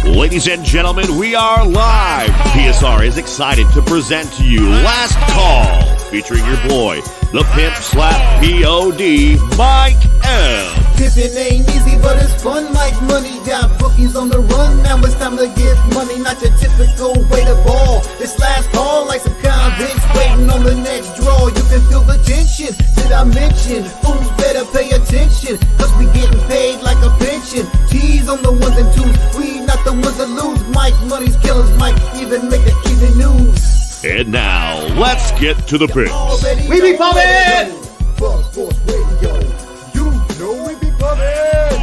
Ladies and gentlemen, we are live. PSR is excited to present to you Last Call, featuring your boy, the pimp slap P.O.D., Mike L. Pimpin' ain't easy, but it's fun like money. Got bookies on the run, now it's time to get money. Not your typical way to ball. It's last call like some convicts waiting on the next draw. You can feel the tension. Did I mention? Fools better pay attention, cause we getting paid like a pension. T's on the ones and twos, we not the ones that lose. Mike Money's killers might even make the evening news. And now, let's get to the picks. We be pumping! Buzz Sports Radio, you know we be pumping!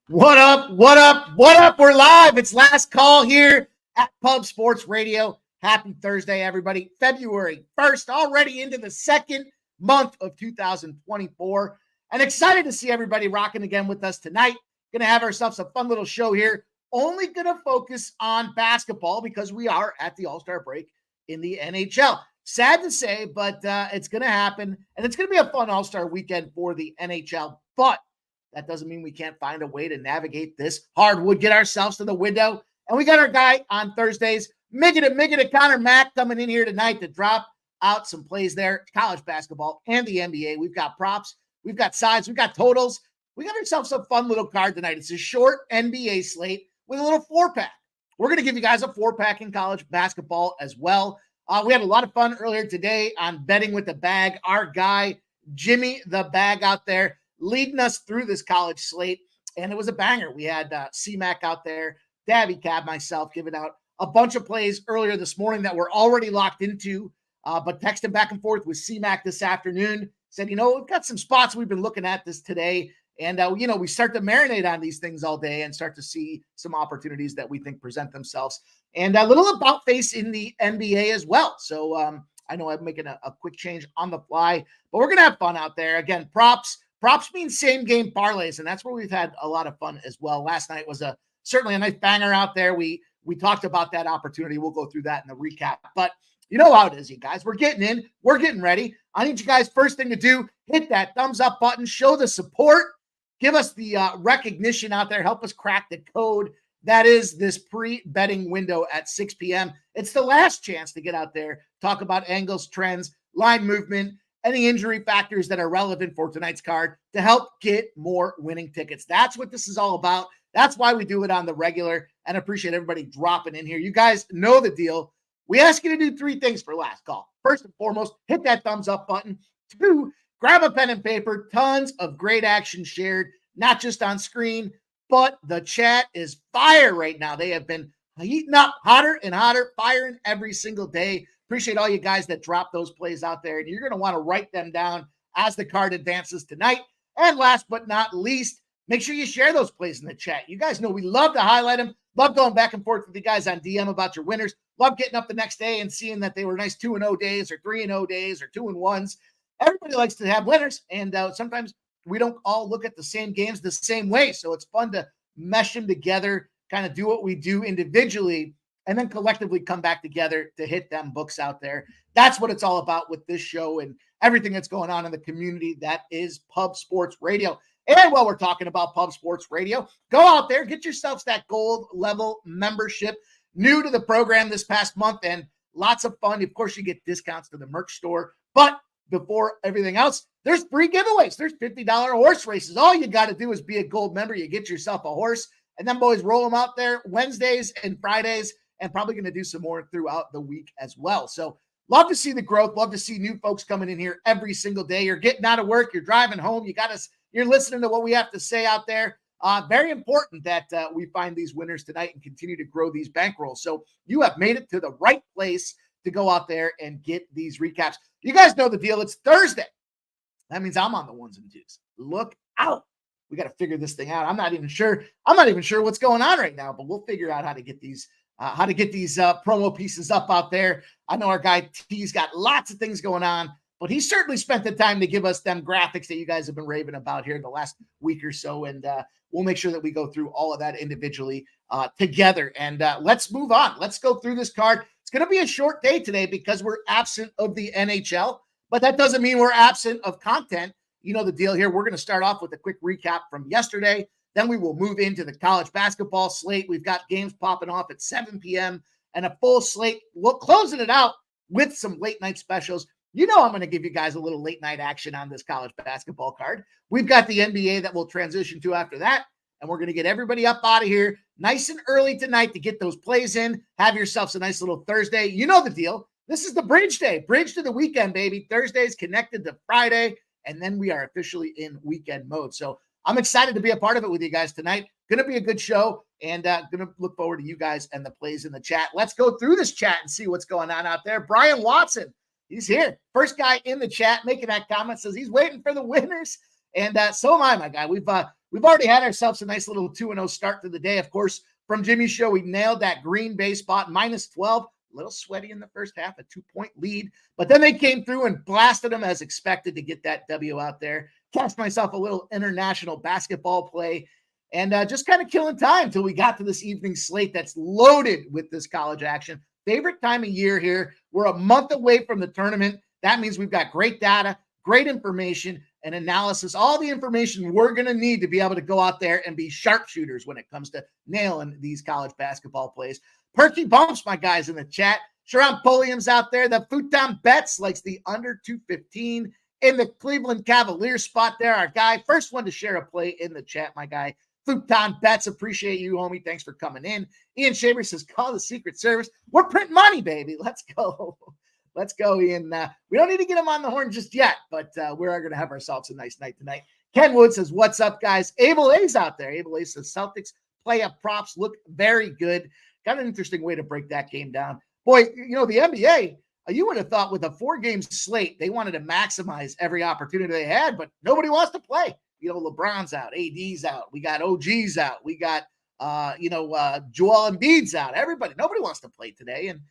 What up, what up, what up? We're live. It's Last Call here at Pub Sports Radio. Happy Thursday, everybody. February 1st, already into the second month of 2024. And excited to see everybody rocking again with us tonight. Going to have ourselves a fun little show here. Only going to focus on basketball because we are at the All-Star break in the NHL. Sad to say, but it's going to happen. And it's going to be a fun All-Star weekend for the NHL. But that doesn't mean we can't find a way to navigate this hardwood, get ourselves to the window. And we got our guy on Thursdays, Miggity Connor Mack, coming in here tonight to drop out some plays there, college basketball and the NBA. We've got props, we've got sides, we've got totals. We got ourselves a fun little card tonight. It's a short NBA slate with a little four-pack. We're going to give you guys a four-pack in college basketball as well. We had a lot of fun earlier today on betting with the bag. Our guy, Jimmy the Bag out there, leading us through this college slate, and it was a banger. We had CMAC out there, Dabby Cab, myself, giving out a bunch of plays earlier this morning that we're already locked into, but texting back and forth with CMAC this afternoon, said, we've got some spots we've been looking at this today, and, we start to marinate on these things all day and start to see some opportunities that we think present themselves, and a little about face in the NBA as well. So I know I'm making a quick change on the fly, but we're going to have fun out there. Again, props means same game parlays, and that's where we've had a lot of fun as well. Last night was certainly a nice banger out there. We talked about that opportunity. We'll go through that in the recap, but you know how it is, you guys. We're getting in. We're getting ready. I need you guys, first thing to do, hit that thumbs up button, show the support, give us the recognition out there, help us crack the code. That is this pre-betting window at 6 p.m. It's the last chance to get out there, talk about angles, trends, line movement, any injury factors that are relevant for tonight's card to help get more winning tickets. That's what this is all about. That's why we do it on the regular, and I appreciate everybody dropping in here. You guys know the deal. We ask you to do three things for Last Call. First and foremost, hit that thumbs up button. 2, grab a pen and paper. Tons of great action shared, not just on screen, but the chat is fire right now. They have been heating up hotter and hotter, firing every single day. Appreciate all you guys that drop those plays out there, and you're going to want to write them down as the card advances tonight. And last but not least, make sure you share those plays in the chat. You guys know we love to highlight them. Love going back and forth with you guys on DM about your winners. Love getting up the next day and seeing that they were nice 2-0 days or 3-0 days or 2-1s. Everybody likes to have winners, and sometimes we don't all look at the same games the same way. So it's fun to mesh them together, kind of do what we do individually, and then collectively come back together to hit them books out there. That's what it's all about with this show and everything that's going on in the community. That is Pub Sports Radio. And while we're talking about Pub Sports Radio, go out there, get yourselves that gold level membership. New to the program this past month and lots of fun. Of course, you get discounts to the merch store. But before everything else, there's free giveaways. There's $50 horse races. All you got to do is be a gold member. You get yourself a horse, and then boys roll them out there Wednesdays and Fridays, and probably going to do some more throughout the week as well. So love to see the growth. Love to see new folks coming in here every single day. You're getting out of work. You're driving home. You're listening to what we have to say out there. Very important that we find these winners tonight and continue to grow these bankrolls. So you have made it to the right place to go out there and get these recaps. You guys know the deal. It's Thursday. That means I'm on the ones and twos. Look out. We got to figure this thing out. I'm not even sure what's going on right now, but we'll figure out how to get these promo pieces up out there. I know our guy T's got lots of things going on, but he certainly spent the time to give us them graphics that you guys have been raving about here the last week or so. And we'll make sure that we go through all of that individually together. And let's move on. Let's go through this card. It's going to be a short day today because we're absent of the NHL, but that doesn't mean we're absent of content. You know the deal here. We're going to start off with a quick recap from yesterday. Then we will move into the college basketball slate. We've got games popping off at 7 p.m. and a full slate. We're closing it out with some late night specials. You know I'm going to give you guys a little late night action on this college basketball card. We've got the NBA that we'll transition to after that, and we're going to get everybody up out of here nice and early tonight to get those plays in. Have yourselves a nice little Thursday. You know the deal. This is the bridge day. Bridge to the weekend, baby. Thursday's connected to Friday, and then we are officially in weekend mode. So I'm excited to be a part of it with you guys tonight. Going to be a good show, and going to look forward to you guys and the plays in the chat. Let's go through this chat and see what's going on out there. Brian Watson, he's here. First guy in the chat making that comment, says he's waiting for the winners, and so am I, my guy. We've already had ourselves a nice little 2-0 start to the day. Of course, from Jimmy's show, we nailed that Green Bay spot, -12. A little sweaty in the first half, a 2-point lead. But then they came through and blasted them as expected to get that W out there. Catch myself a little international basketball play and just kind of killing time until we got to this evening slate that's loaded with this college action. Favorite time of year here. We're a month away from the tournament. That means we've got great data, great information, and analysis, all the information we're going to need to be able to go out there and be sharpshooters when it comes to nailing these college basketball plays. Perky Bumps, my guys in the chat. Sharon Pulliam's out there. The Futon Bets likes the under 215 in the Cleveland Cavaliers spot there. Our guy, first one to share a play in the chat, my guy. Futon Bets, appreciate you, homie. Thanks for coming in. Ian Shaver says, call the Secret Service. We're printing money, baby. Let's go. Let's go, Ian. We don't need to get him on the horn just yet, but we are going to have ourselves a nice night tonight. Ken Wood says, what's up, guys? Abel A's out there. Abel A says, Celtics playoff props look very good. Got an interesting way to break that game down. Boy, you know, the NBA, you would have thought with a 4-game slate, they wanted to maximize every opportunity they had, but nobody wants to play. You know, LeBron's out, AD's out, we got OG's out, we got, Joel Embiid's out. Nobody wants to play today. And,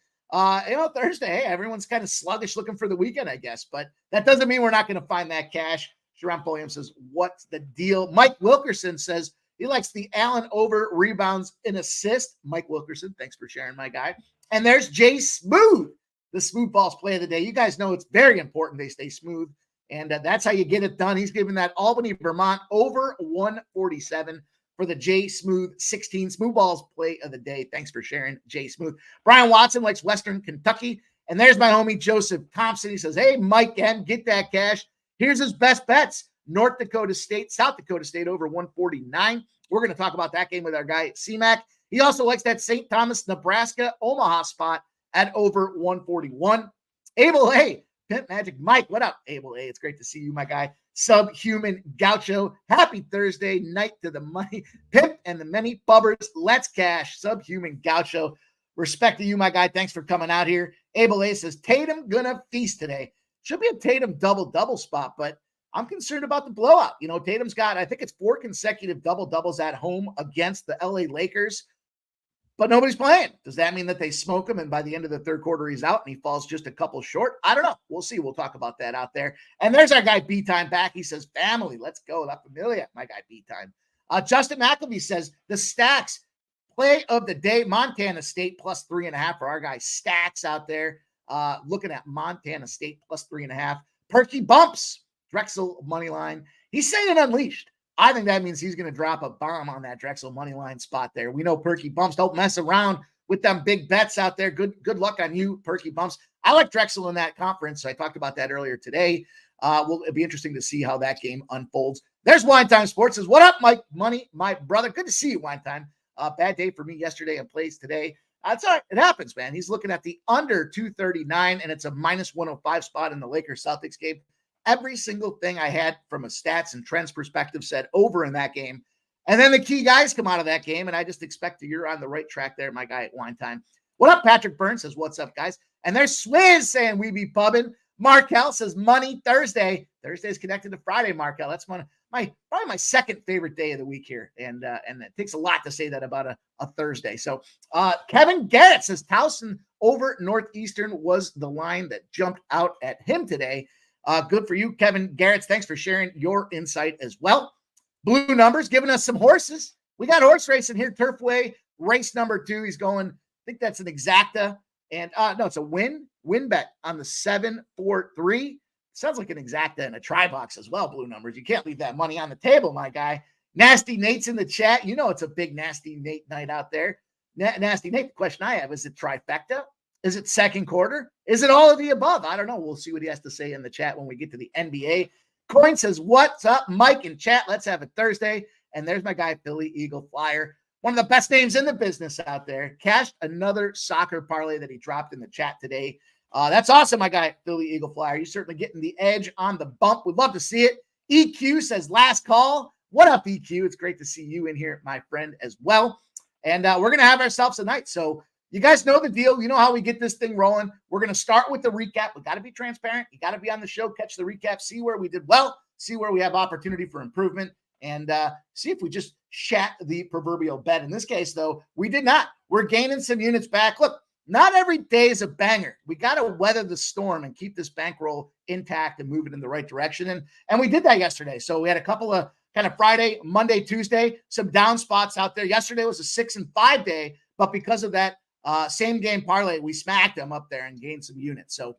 Thursday, hey, everyone's kind of sluggish looking for the weekend, I guess, but that doesn't mean we're not going to find that cash. Sharon Pulliam says, what's the deal? Mike Wilkerson says, he likes the Allen over rebounds and assist. Mike Wilkerson, thanks for sharing, my guy. And there's Jay Smooth, the smooth balls play of the day. You guys know it's very important they stay smooth, and that's how you get it done. He's giving that Albany, Vermont over 147 for the Jay Smooth 16 smooth balls play of the day. Thanks for sharing, Jay Smooth. Brian Watson likes Western Kentucky. And there's my homie Joseph Thompson. He says, hey, Mike M, get that cash. Here's his best bets. North Dakota State, South Dakota State over 149. We're going to talk about that game with our guy at CMAC. He also likes that St. Thomas, Nebraska, Omaha spot at over 141. Abel A, Pimp Magic Mike, what up, Abel A? It's great to see you, my guy. Subhuman Gaucho, happy Thursday night to the money. Pimp and the many bubbers, let's cash. Subhuman Gaucho, respect to you, my guy. Thanks for coming out here. Abel A says, Tatum gonna feast today. Should be a Tatum double-double spot, but I'm concerned about the blowout. You know, Tatum's got, I think it's 4 consecutive double-doubles at home against the LA Lakers, but nobody's playing. Does that mean that they smoke him and by the end of the third quarter he's out and he falls just a couple short? I don't know. We'll see. We'll talk about that out there. And there's our guy B-Time back. He says, family, let's go. La Familia, my guy B-Time. Justin McElvey says, the Stacks play of the day, Montana State plus 3.5 for our guy Stacks out there. Looking at Montana State plus 3.5. Perky Bumps. Drexel money line. He's saying unleashed. I think that means he's going to drop a bomb on that Drexel money line spot there. We know Perky Bumps don't mess around with them big bets out there. Good luck on you, Perky Bumps. I like Drexel in that conference. I talked about that earlier today. It'll be interesting to see how that game unfolds. There's Wine Time Sports. Says, what up, Mike Money, my brother? Good to see you, Wine Time. Bad day for me yesterday and plays today. That's all right. It happens, man. He's looking at the under 239, and it's a -105 spot in the Lakers Celtics game. Every single thing I had from a stats and trends perspective said over in that game. And then the key guys come out of that game, and I just expect you're on the right track there, my guy at Wine Time. What up, Patrick Burns says, what's up, guys? And there's Swizz saying we be pubbing. Markel says Money Thursday. Thursday's connected to Friday, Markel. That's probably my second favorite day of the week here. And it takes a lot to say that about a Thursday. So Kevin Garrett says Towson over Northeastern was the line that jumped out at him today. Good for you, Kevin Garrett. Thanks for sharing your insight as well. Blue Numbers giving us some horses. We got horse racing here. Turfway race number 2. He's going, I think that's an exacta. And no, it's a win bet on the 7-4-3. Sounds like an exacta and a try box as well, blue numbers. You can't leave that money on the table, my guy. Nasty Nate's in the chat. You know it's a big Nasty Nate night out there. Nasty Nate, the question I have, is it trifecta? Is it second quarter? Is it all of the above? I don't know. We'll see what he has to say in the chat when we get to the NBA. Coin says, what's up, Mike in chat? Let's have it Thursday. And there's my guy, Philly Eagle Flyer. One of the best names in the business out there. Cashed another soccer parlay that he dropped in the chat today. That's awesome, my guy, Philly Eagle Flyer. You're certainly getting the edge on the bump. We'd love to see it. EQ says, last call. What up, EQ? It's great to see you in here, my friend, as well. And we're going to have ourselves a night. So you guys know the deal. You know how we get this thing rolling. We're going to start with the recap. We got to be transparent. You got to be on the show, catch the recap, see where we did well, see where we have opportunity for improvement, and see if we just shat the proverbial bed. In this case, though, we did not. We're gaining some units back. Look, not every day is a banger. We got to weather the storm and keep this bankroll intact and move it in the right direction. And we did that yesterday. So we had a couple of kind of Friday, Monday, Tuesday, some down spots out there. Yesterday was a 6 and 5 day, but because of that same game parlay, we smacked them up there and gained some units. So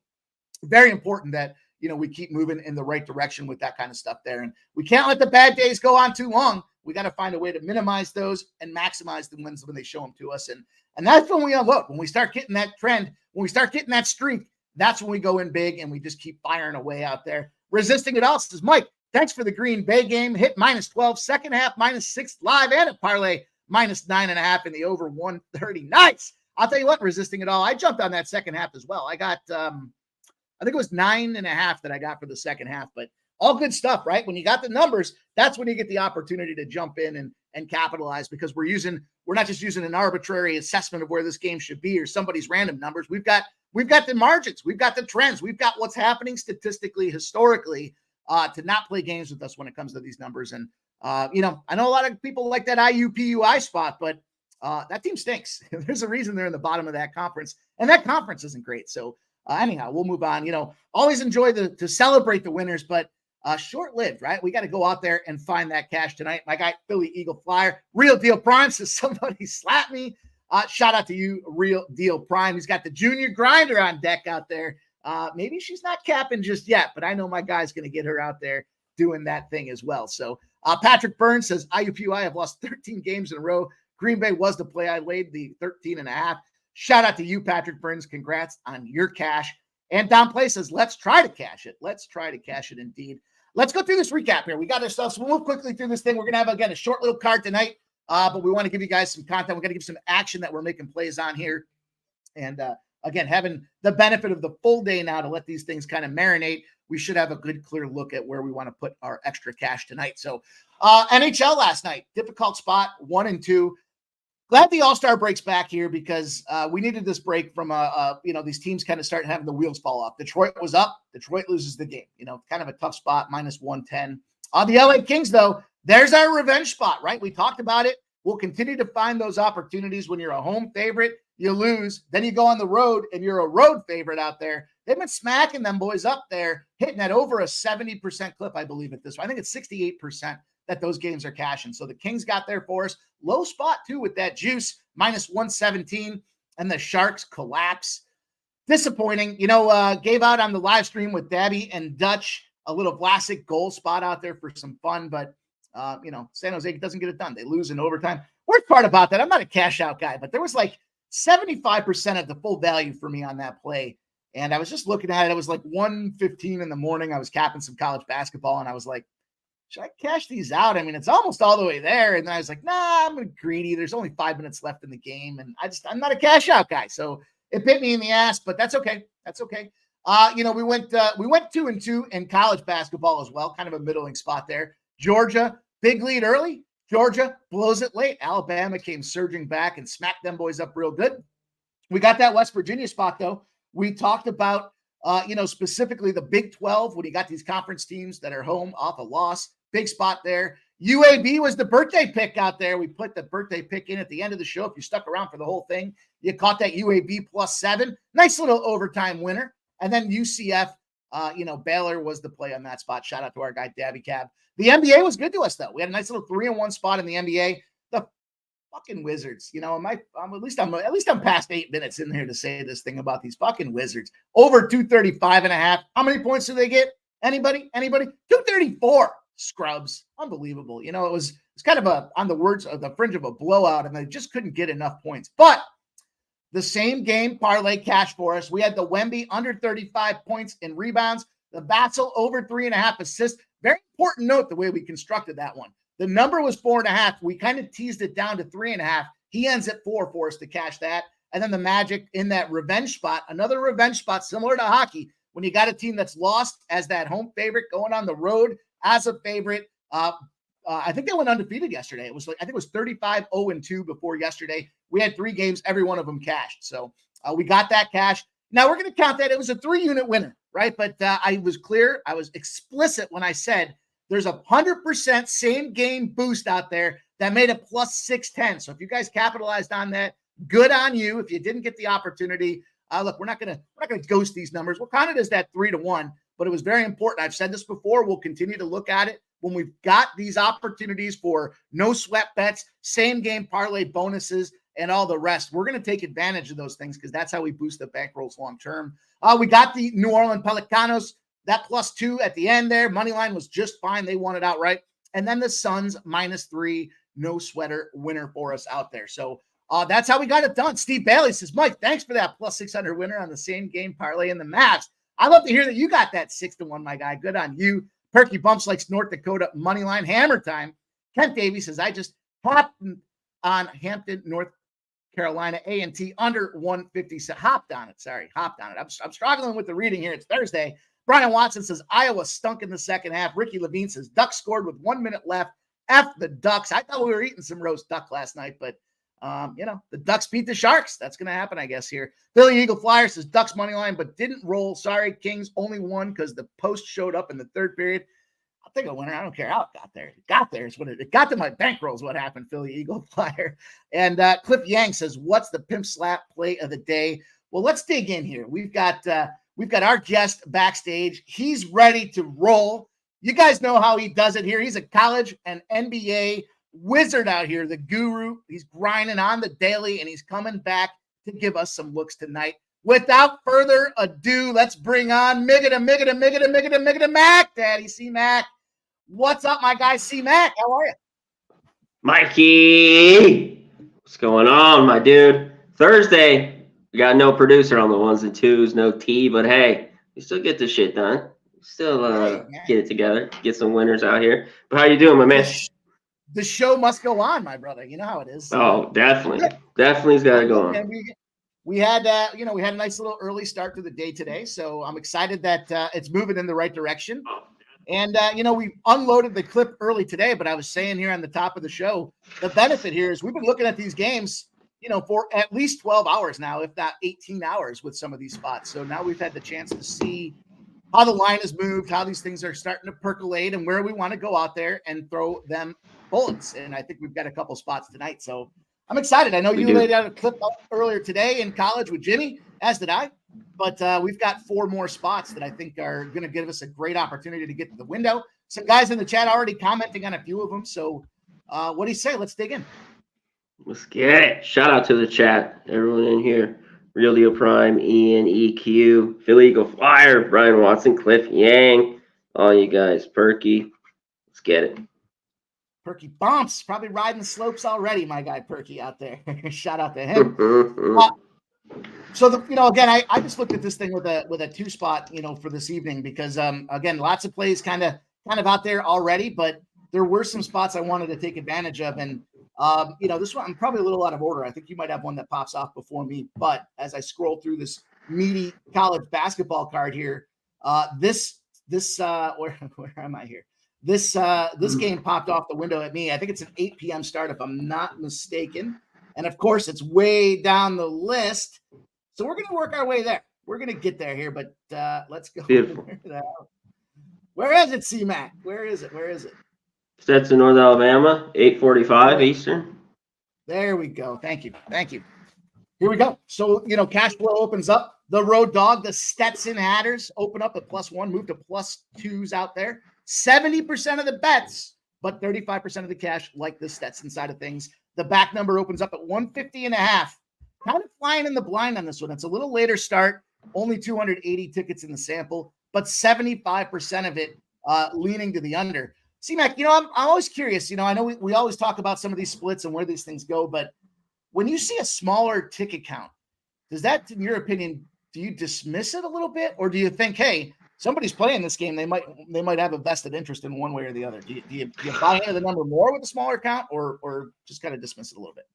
very important that, you know, we keep moving in the right direction with that kind of stuff there. And we can't let the bad days go on too long. We got to find a way to minimize those and maximize the wins when they show them to us. And that's when we unload. When we start getting that trend, when we start getting that streak, that's when we go in big and we just keep firing away out there. Resisting it all says, Mike, thanks for the Green Bay game. Hit -12, second half -6 live, and a parlay -9.5 in the over 130. Nice. I'll tell you what, resisting it all. I jumped on that second half as well. I got, I think it was 9.5 that I got for the second half, but all good stuff, right? When you got the numbers, that's when you get the opportunity to jump in and capitalize, because we're not just using an arbitrary assessment of where this game should be or somebody's random numbers. We've got the margins, we've got the trends, we've got what's happening statistically, historically, to not play games with us when it comes to these numbers. And, you know, I know a lot of people like that IUPUI spot, but that team stinks. There's a reason they're in the bottom of that conference, and that conference isn't great. So anyhow, we'll move on. You know, always enjoy to celebrate the winners, but short-lived, right? We got to go out there and find that cash tonight. My guy, Philly Eagle Flyer, Real Deal Prime says, somebody slap me. Shout out to you, Real Deal Prime. He's got the junior grinder on deck out there. Maybe she's not capping just yet, but I know my guy's going to get her out there doing that thing as well. So Patrick Burns says, IUPUI have lost 13 games in a row. Green Bay was the play. I laid the 13.5. Shout out to you, Patrick Burns. Congrats on your cash. And Don Play says, let's try to cash it. Let's try to cash it indeed. Let's go through this recap here. We got ourselves, we'll move quickly through this thing. We're going to have, again, a short little card tonight, but we want to give you guys some content. We're going to give some action that we're making plays on here. And again, having the benefit of the full day now to let these things kind of marinate, we should have a good, clear look at where we want to put our extra cash tonight. So NHL last night, difficult spot, 1 and 2. Glad the All-Star breaks back here, because we needed this break from, you know, these teams kind of start having the wheels fall off. Detroit was up. Detroit loses the game. You know, kind of a tough spot, -110. The LA Kings, though, there's our revenge spot, right? We talked about it. We'll continue to find those opportunities. When you're a home favorite, you lose. Then you go on the road, and you're a road favorite out there. They've been smacking them boys up there, hitting at over a 70% clip, I believe, at this one. I think it's 68% that those games are cashing. So the Kings got there for us. Low spot, too, with that juice, -117, and the Sharks collapse. Disappointing. You know, gave out on the live stream with Dabby and Dutch a little Vlasic goal spot out there for some fun, but, you know, San Jose doesn't get it done. They lose in overtime. Worst part about that, I'm not a cash out guy, but there was like 75% of the full value for me on that play. And I was just looking at it. It was like 1:15 in the morning. I was capping some college basketball, and I was like, should I cash these out? I mean, it's almost all the way there. And then I was like, nah, I'm greedy. There's only 5 minutes left in the game. And I'm not a cash out guy. So it bit me in the ass, but that's okay. That's okay. You know, we went 2 and 2 in college basketball as well. Kind of a middling spot there. Georgia, big lead early. Georgia blows it late. Alabama came surging back and smacked them boys up real good. We got that West Virginia spot, though. We talked about, you know, specifically the Big 12, when you got these conference teams that are home off a loss. Big spot there. UAB was the birthday pick out there. We put the birthday pick in at the end of the show. If you stuck around for the whole thing, you caught that UAB +7. Nice little overtime winner. And then UCF, you know, Baylor was the play on that spot. Shout out to our guy, Dabby Cab. The NBA was good to us, though. We had a nice little 3-1 spot in the NBA. The fucking Wizards, you know, at least I'm past 8 minutes in here to say this thing about these fucking Wizards. Over 235.5. How many points do they get? Anybody? 234 scrubs. Unbelievable. You know, it's kind of on the words of the fringe of a blowout, and they just couldn't get enough points. But the same game parlay cash for us. We had the Wemby under 35 points in rebounds, the Vassell over 3.5 assists. Very important note the way we constructed that one. The number was 4.5. We kind of teased it down to 3.5. He ends at 4 for us to cash that. And then the Magic in that revenge spot, another revenge spot similar to hockey, when you got a team that's lost as that home favorite going on the road as a favorite. I think they went undefeated yesterday. I think it was 35-0-2 before yesterday. We had 3 games, every one of them cashed. So we got that cash. Now we're going to count that. It was a 3-unit winner, right? But I was clear. I was explicit when I said there's a 100% same game boost out there that made it plus 610. So if you guys capitalized on that, good on you. If you didn't get the opportunity, look, we're not gonna ghost these numbers. We'll count it as that 3-1, but it was very important. I've said this before. We'll continue to look at it when we've got these opportunities for no sweat bets, same game parlay bonuses, and all the rest. We're going to take advantage of those things because that's how we boost the bankrolls long term. We got the New Orleans Pelicanos, that +2 at the end there. Money line was just fine. They won it outright. And then the Suns -3, no sweater winner for us out there. So that's how we got it done. Steve Bailey says, Mike, thanks for that +600 winner on the same game parlay in the Mavs. I love to hear that you got that 6-1, my guy. Good on you. Perky Bumps likes North Dakota money line hammer time. Kent Davies says, I just hopped on Hampton, North Carolina A&T under 150. Hopped on it. I'm struggling with the reading here. It's Thursday. Brian Watson says, Iowa stunk in the second half. Ricky Levine says, Ducks scored with 1 minute left. F the Ducks. I thought we were eating some roast duck last night, but the Ducks beat the Sharks. That's going to happen, I guess, here. Billy Eagle Flyer says Ducks money line, but didn't roll. Sorry, Kings only won because the post showed up in the third period. I'll take a winner. I don't care how it got there. It got there. It got to my bankroll is what happened, Philly Eagle Flyer. And Cliff Yang says, what's the pimp slap play of the day? Well, let's dig in here. We've got our guest backstage. He's ready to roll. You guys know how he does it here. He's a college and NBA wizard out here, the guru. He's grinding on the daily, and he's coming back to give us some looks tonight. Without further ado, let's bring on Migga Mac, Daddy C-Mac. What's up, my guy C-Mac? How are you? Mikey, what's going on, my dude? Thursday, we got no producer on the 1s and 2s, no T, but hey, we still get this shit done. Still get it together, get some winners out here. But how you doing, my man? The show must go on, my brother. You know how it is. Oh, definitely. Definitely's got to go on. We had a nice little early start to the day today, so I'm excited that it's moving in the right direction. And, we unloaded the clip early today, but I was saying here on the top of the show, the benefit here is we've been looking at these games, for at least 12 hours now, if not 18 hours with some of these spots. So now we've had the chance to see how the line has moved, how these things are starting to percolate, and where we want to go out there and throw them bullets. And I think we've got a couple spots tonight. So I'm excited. I know you laid out a clip earlier today in college with Jimmy, as did I. But we've got 4 more spots that I think are going to give us a great opportunity to get to the window. Some guys in the chat already commenting on a few of them. So what do you say? Let's dig in. Let's get it. Shout out to the chat. Everyone in here. Real Deal Prime, Ian, EQ, Philly Eagle Flyer, Brian Watson, Cliff Yang, all you guys, Perky. Let's get it. Perky Bumps, probably riding the slopes already, my guy Perky out there. Shout out to him. Again, I just looked at this thing with a 2 spot, for this evening because again, lots of plays kind of out there already, but there were some spots I wanted to take advantage of, and this one I'm probably a little out of order. I think you might have one that pops off before me, but as I scroll through this meaty college basketball card here, this where am I here? This game popped off the window at me. I think it's an 8 p.m. start, if I'm not mistaken. And of course, it's way down the list. So we're going to work our way there. We're going to get there here, but let's go. Where is it, C-Mac? Where is it? Stetson, North Alabama, 8:45 Eastern. There we go. Thank you. Here we go. So, cash flow opens up. The road dog, the Stetson Hatters, open up at +1, move to +2s out there. 70% of the bets, but 35% of the cash, like the Stetson side of things. The back number opens up at 150.5. Kind of flying in the blind on this one. It's a little later start. Only 280 tickets in the sample. but 75% of it leaning to the under. CMAC, I'm always curious. I know we always talk about some of these splits and where these things go, but when you see a smaller ticket count, does that, in your opinion, do you dismiss it a little bit, or do you think, hey, somebody's playing this game, they might have a vested interest in one way or the other? Do you buy into the number more with a smaller count, or just kind of dismiss it a little bit?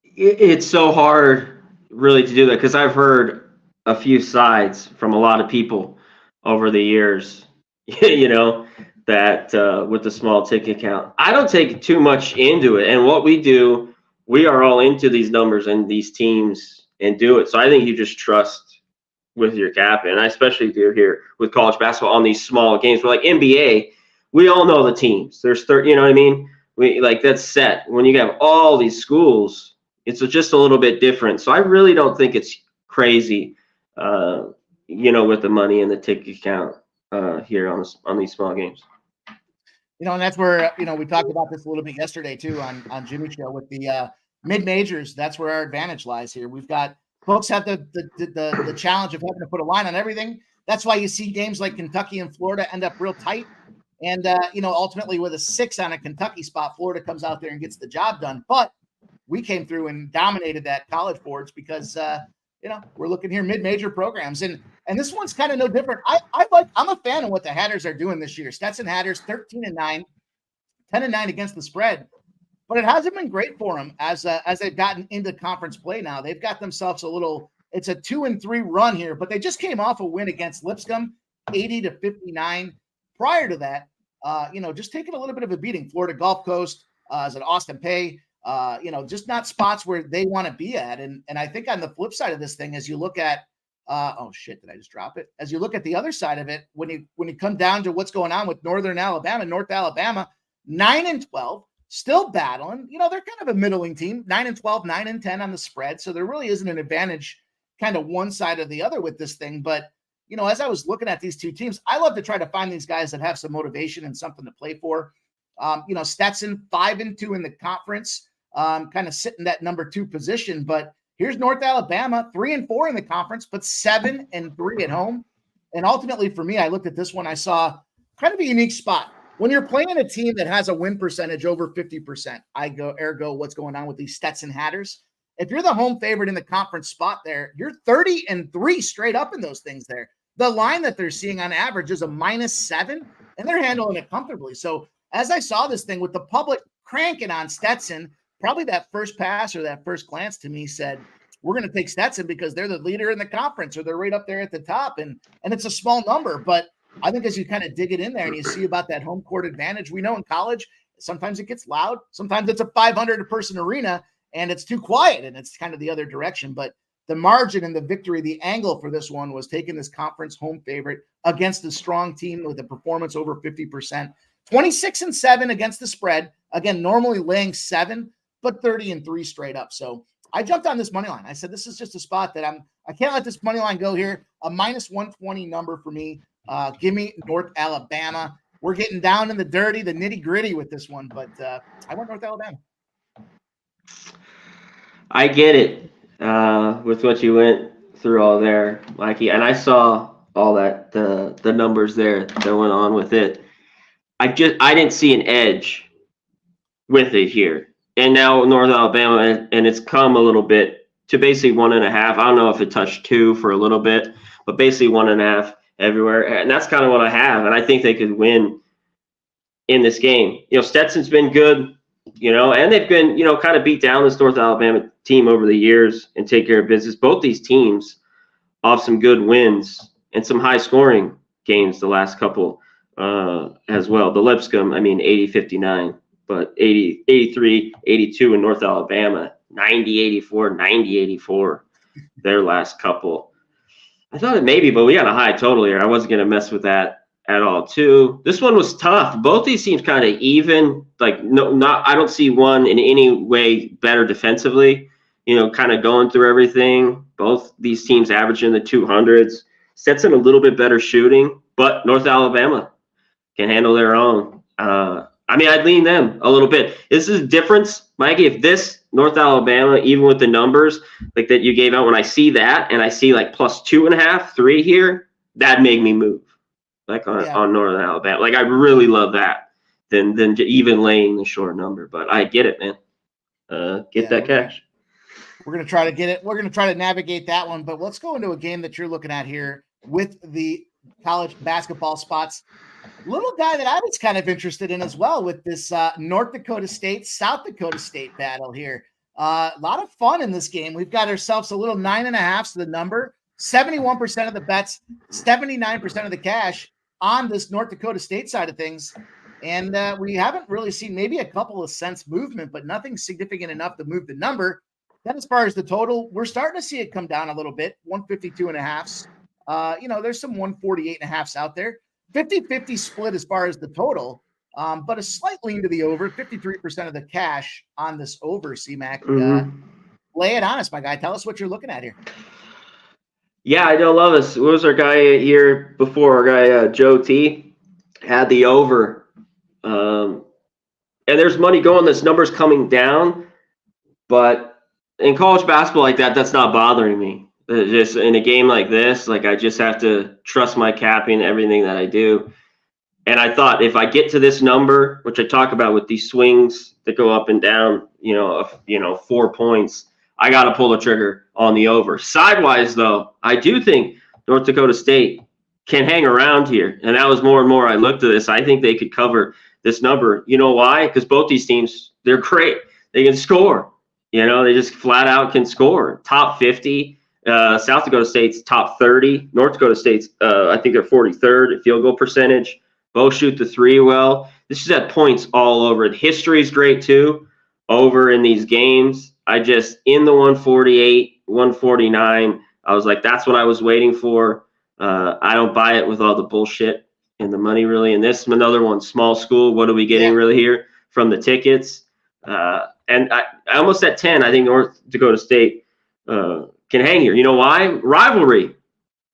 It's so hard really to do that, because I've heard a few sides from a lot of people over the years, that with the small ticket count. I don't take too much into it. And what we do, we are all into these numbers and these teams and do it. So I think you just trust with your captain. And I especially do here with college basketball on these small games. But like NBA, we all know the teams. There's 30, you know what I mean? That's set. When you have all these schools, it's just a little bit different. So I really don't think it's crazy, with the money and the ticket count here on these small games. And that's where, we talked about this a little bit yesterday too on Jimmy's show with the mid-majors. That's where our advantage lies here. We've got folks have the challenge of having to put a line on everything. That's why you see games like Kentucky and Florida end up real tight. And, ultimately with a 6 on a Kentucky spot, Florida comes out there and gets the job done. But we came through and dominated that college boards because, we're looking here mid-major programs. And this one's kind of no different. I'm a fan of what the Hatters are doing this year. Stetson Hatters 13-9, 10-9 against the spread. But it hasn't been great for them as they've gotten into conference play now. They've got themselves it's a 2-3 run here, but they just came off a win against Lipscomb, 80-59. Prior to that, just taking a little bit of a beating. Florida Gulf Coast, is it Austin Pay? Just not spots where they want to be at. And I think on the flip side of this thing, as you look at, did I just drop it? As you look at the other side of it, when you come down to what's going on with North Alabama, 9-12, still battling. They're kind of a middling team, 9-12, 9-10 on the spread. So there really isn't an advantage kind of one side or the other with this thing. But, as I was looking at these two teams, I love to try to find these guys that have some motivation and something to play for. Stetson 5-2 in the conference, kind of sitting that number 2 position. But here's North Alabama, 3-4 in the conference, but 7-3 at home. And ultimately for me, I looked at this one, I saw kind of a unique spot. When you're playing a team that has a win percentage over 50%, ergo, what's going on with these Stetson Hatters? If you're the home favorite in the conference spot there, you're 30-3 straight up in those things there. The line that they're seeing on average is a -7, and they're handling it comfortably. So as I saw this thing with the public cranking on Stetson, probably that first pass or that first glance to me said, we're going to take Stetson because they're the leader in the conference, or they're right up there at the top. And it's a small number, but I think as you kind of dig it in there and you see about that home court advantage, we know in college, sometimes it gets loud. Sometimes it's a 500-person arena and it's too quiet, and it's kind of the other direction. But the margin and the victory, the angle for this one was taking this conference home favorite against a strong team with a performance over 50%, 26-7 against the spread. Again, normally laying 7, but 30-3 straight up. So I jumped on this money line. I said, this is just a spot that I can't let this money line go here. A -120 number for me. Give me North Alabama. We're getting down in the dirty, the nitty gritty with this one, but I went North Alabama. I get it with what you went through all there, Mikey, and I saw all that the numbers there that went on with it. I didn't see an edge with it here, and now North Alabama, and it's come a little bit to basically 1.5. I don't know if it touched 2 for a little bit, but basically 1.5 everywhere, and that's kind of what I have, and I think they could win in this game. Stetson's been good. And they've been, kind of beat down this North Alabama team over the years and take care of business. Both these teams off some good wins and some high scoring games the last couple as well. The Lipscomb, 80-59, but 80-83-82 in North Alabama, 90-84, 90-84, their last couple. I thought it maybe, but we got a high total here. I wasn't going to mess with that at all too. This one was tough. Both these teams kind of even, I don't see one in any way better defensively, kind of going through everything. Both these teams average in the 200s. Stetson a little bit better shooting, but North Alabama can handle their own. I'd lean them a little bit. This is a difference, Mikey. If this North Alabama, even with the numbers like that you gave out, when I see that and I see +2.5, 3 here, that made me move. like on Northern Alabama. Like I really love that than even laying the short number. But I get it, man. Get that cash. We're going to try to get it. We're going to try to navigate that one. But let's go into a game that you're looking at here with the college basketball spots. Little guy that I was kind of interested in as well with this North Dakota State, South Dakota State battle here. A lot of fun in this game. We've got ourselves a little 9.5 to the number, 71% of the bets, 79% of the cash on this North Dakota State side of things. And we haven't really seen maybe a couple of cents movement, but nothing significant enough to move the number. Then as far as the total, we're starting to see it come down a little bit, 152.5. There's some 148.5s out there. 50-50 split as far as the total, but a slight lean to the over, 53% of the cash on this over, CMAC. Lay it on us, my guy. Tell us what you're looking at here. Yeah, I don't love us. What was our guy here before? Our guy, Joe T, had the over. And there's money going. This number's coming down. But in college basketball like that, that's not bothering me. Just in a game like this, like I just have to trust my capping, everything that I do. And I thought if I get to this number, which I talk about with these swings that go up and down, 4 points, I got to pull the trigger on the over. Sidewise, though, I do think North Dakota State can hang around here. And that was more and more I looked at this. I think they could cover this number. You know why? Because both these teams, they're great. They can score. They just flat out can score. Top 50. South Dakota State's top 30. North Dakota State's, I think they're 43rd at field goal percentage. Both shoot the three well. This is at points all over it. History's great too, over in these games. I just, in the 148, 149, I was like, that's what I was waiting for. I don't buy it with all the bullshit and the money really. And this, another one, small school. What are we getting really here from the tickets? And I almost at 10, I think North Dakota State can hang here. You know why? Rivalry,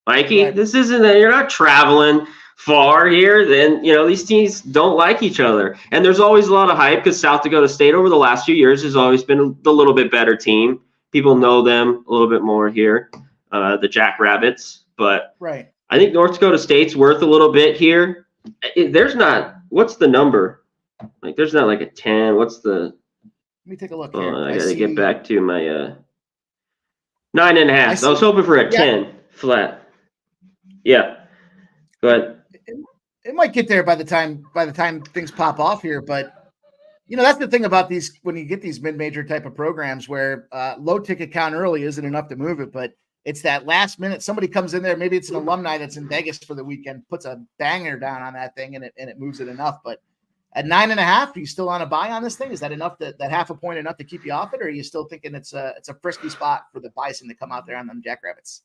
Mikey. Right. This isn't you're not traveling far here. Then these teams don't like each other, and there's always a lot of hype because South Dakota State over the last few years has always been the little bit better team. People know them a little bit more here, the Jackrabbits. But right, I think North Dakota State's worth a little bit here. There's not. What's the number? Like there's not like a 10. What's the? Let me take a look here. I got to get back to my 9.5. I was hoping for a 10 flat. Yeah. Go ahead. It might get there by the time things pop off here, but that's the thing about these when you get these mid-major type of programs where low ticket count early isn't enough to move it, but it's that last minute somebody comes in there, maybe it's an alumni that's in Vegas for the weekend, puts a banger down on that thing and it moves it enough. But at 9.5, are you still on a buy on this thing? Is that enough that half a point enough to keep you off it, or are you still thinking it's a frisky spot for the Bison to come out there on them Jackrabbits?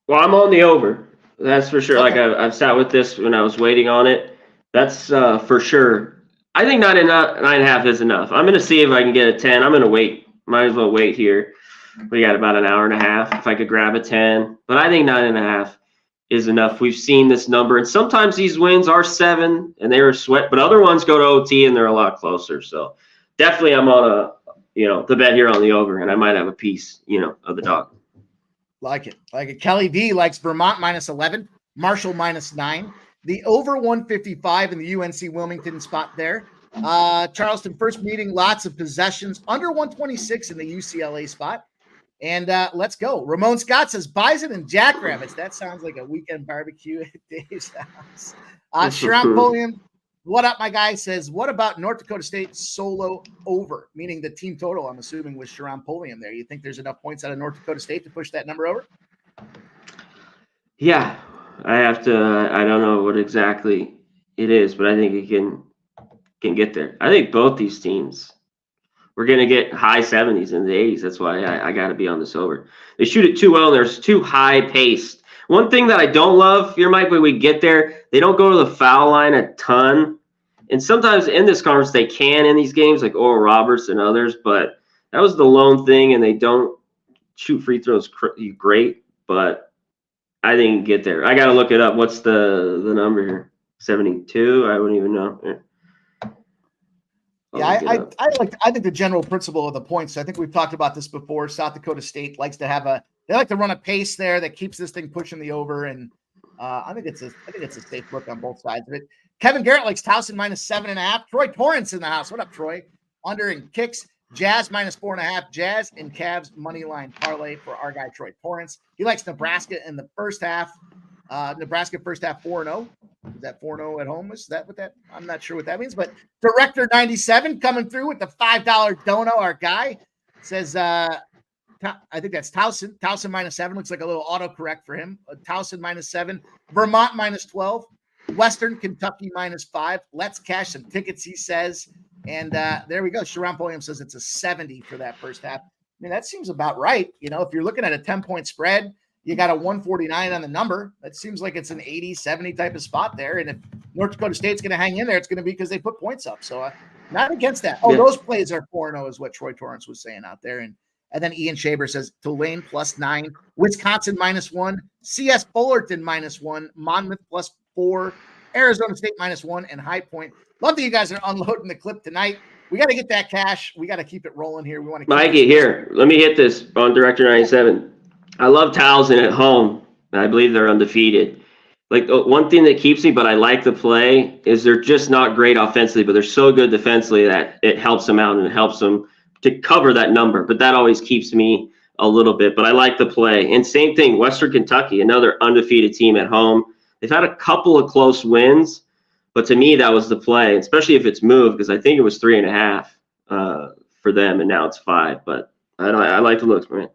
Well, I'm on the over. That's for sure. Okay. Like I've sat with this when I was waiting on it. That's for sure. I think 9.5 is enough. I'm going to see if I can get a 10. I'm going to wait. Might as well wait here. We got about an hour and a half if I could grab a 10. But I think 9.5 is enough. We've seen this number, and sometimes these wins are 7 and they were sweat, but other ones go to OT and they're a lot closer. So definitely I'm on the bet here on the over, and I might have a piece, of the dog. Like it. Kelly D likes Vermont -11, Marshall -9, the over 155 in the UNC Wilmington spot there. Charleston first meeting, lots of possessions, under 126 in the UCLA spot. And let's go. Ramon Scott says Bison and Jackrabbits. That sounds like a weekend barbecue at Dave's house. Sharon Polian, what up, my guy, says, what about North Dakota State solo over? Meaning the team total, I'm assuming, was Sharon Polian there. You think there's enough points out of North Dakota State to push that number over? Yeah, I have to. I don't know what exactly it is, but I think it can get there. I think both these teams, we're going to get high 70s and the 80s. That's why I got to be on this over. They shoot it too well, and they're too high paced. One thing that I don't love here, Mike, when we get there, they don't go to the foul line a ton. And sometimes in this conference they can in these games, like Oral Roberts and others, but that was the lone thing, and they don't shoot free throws great, but I didn't get there. I got to look it up. What's the number here? 72? I wouldn't even know. Yeah. I think the general principle of the points, I think we've talked about this before. South Dakota State likes to have they like to run a pace there that keeps this thing pushing the over. And I think it's a safe look on both sides of it. Kevin Garrett likes Towson -7.5. Troy Torrance in the house. What up, Troy? Under and kicks. Jazz -4.5. Jazz and Cavs money line parlay for our guy Troy Torrance. He likes Nebraska in the first half. Nebraska first half 4-0. Is that 4-0 at home? Is that what that? I'm not sure what that means. But Director 97 coming through with the $5 dono. Our guy says, I think that's Towson. Towson -7 looks like a little autocorrect for him. Towson -7. Vermont -12. Western Kentucky -5. Let's cash some tickets, he says. And there we go. Sharon Pulliam says it's a 70 for that first half. I mean, that seems about right. You know, if you're looking at a 10-point spread, you got a 149 on the number. That seems like it's an 80, 70 type of spot there. And if North Dakota State's going to hang in there, it's going to be because they put points up. So not against that. Oh, those plays are 4-0 is what Troy Torrance was saying out there. And then Ian Shaber says Tulane +9, Wisconsin -1, CS Fullerton -1, Monmouth +4, Arizona State -1, and High Point. Love that you guys are unloading the clip tonight. We got to get that cash. We got to keep it rolling here. We want to. Mikey, here, let me hit this on Director 97. I love Towson at home. I believe they're undefeated. Like one thing that keeps me, but I like the play, is they're just not great offensively, but they're so good defensively that it helps them out and it helps them to cover that number. But that always keeps me a little bit. But I like the play. And same thing, Western Kentucky, another undefeated team at home. They've had a couple of close wins. But to me, that was the play, especially if it's moved, because I think it was 3.5 for them, and now it's 5. But I like the looks, man.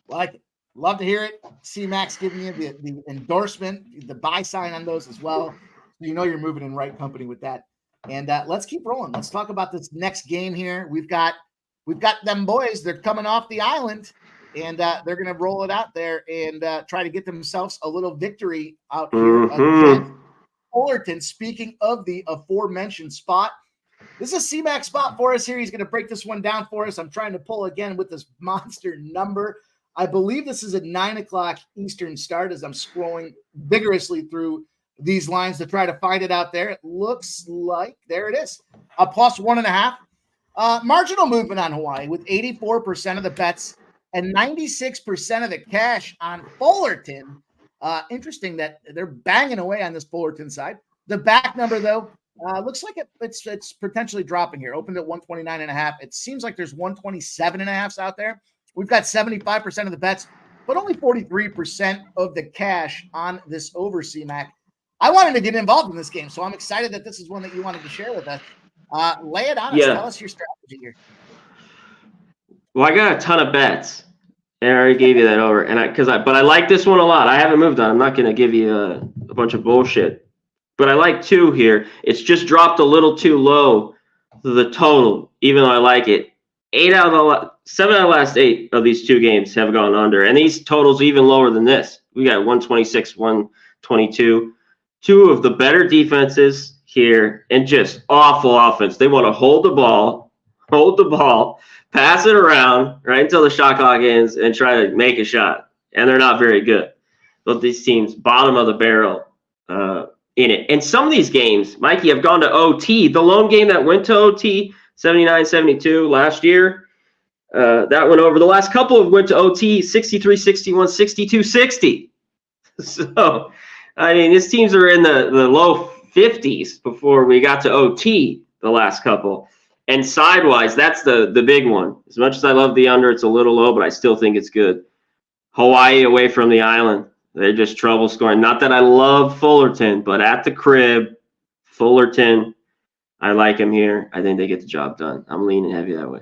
Like it. Love to hear it. CMAC's giving you the endorsement, the buy sign on those as well. You know you're moving in right company with that. And let's keep rolling. Let's talk about this next game here. We've got them boys. They're coming off the island, and they're going to roll it out there and try to get themselves a little victory out here. Again. Fullerton, speaking of the aforementioned spot, this is a CMAC spot for us here. He's going to break this one down for us. I'm trying to pull again with this monster number. I believe this is a 9 o'clock Eastern start as I'm scrolling vigorously through these lines to try to find it out there. It looks like there it is, a +1.5. Marginal movement on Hawaii with 84% of the bets and 96% of the cash on Fullerton. Interesting that they're banging away on this Fullerton side. The back number, though, looks like it's potentially dropping here. Opened at 129.5. It seems like there's 127.5s out there. We've got 75% of the bets, but only 43% of the cash on this over CMAC. I wanted to get involved in this game, so I'm excited that this is one that you wanted to share with us. Lay it on us. Tell us your strategy here. Well, I got a ton of bets. And I already gave you that over, but I like this one a lot. I haven't moved on. I'm not going to give you a bunch of bullshit, but I like 2 here. It's just dropped a little too low to the total, even though I like it. 7 out of the last 8 of these 2 games have gone under, and these totals are even lower than this. We got 126, 122. 2 of the better defenses here, and just awful offense. They want to hold the ball, pass it around right until the shot clock ends and try to make a shot. And they're not very good. But these teams, bottom of the barrel in it. And some of these games, Mikey, have gone to OT. The lone game that went to OT, 79-72 last year, that went over. The last couple of went to OT, 63-61, 62-60. So, I mean, these teams are in the low 50s before we got to OT the last couple. And sidewise, that's the big one. As much as I love the under, it's a little low, but I still think it's good. Hawaii away from the island. They're just trouble scoring. Not that I love Fullerton, but at the crib, Fullerton, I like him here. I think they get the job done. I'm leaning heavy that way.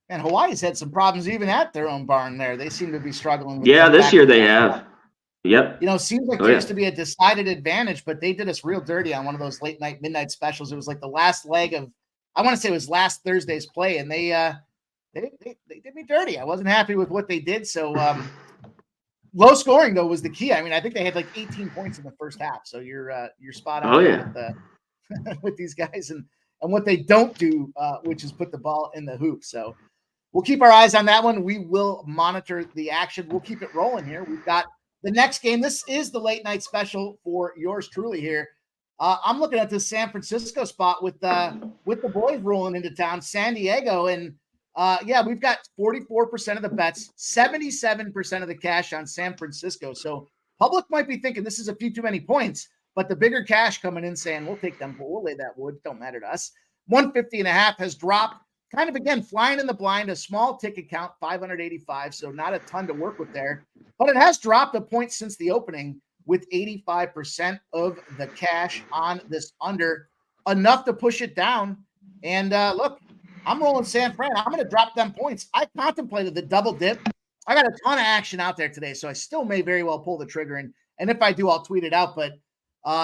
And Hawaii's had some problems even at their own barn there. They seem to be struggling. With this year they have. Yep. You know, it seems like there used to be a decided advantage, but they did us real dirty on one of those late night, midnight specials. It was like the last leg of, I want to say it was last Thursday's play, and they did me dirty. I wasn't happy with what they did. So low scoring though was the key. I mean, I think they had like 18 points in the first half. So you're spot on with these guys and what they don't do, which is put the ball in the hoop. So we'll keep our eyes on that one. We will monitor the action. We'll keep it rolling here. We've got the next game. This is the late night special for yours truly here. I'm looking at this San Francisco spot with the boys rolling into town, San Diego. And we've got 44% of the bets, 77% of the cash on San Francisco. So Public might be thinking this is a few too many points, but the bigger cash coming in saying, we'll take them, but we'll lay that wood. Don't matter to us. 150.5 has dropped, kind of, again, flying in the blind, a small ticket count, 585, so not a ton to work with there. But it has dropped a point since the opening with 85% of the cash on this under, enough to push it down. And look, I'm rolling San Fran. I'm going to drop them points. I contemplated the double dip. I got a ton of action out there today, so I still may very well pull the trigger. And if I do, I'll tweet it out. But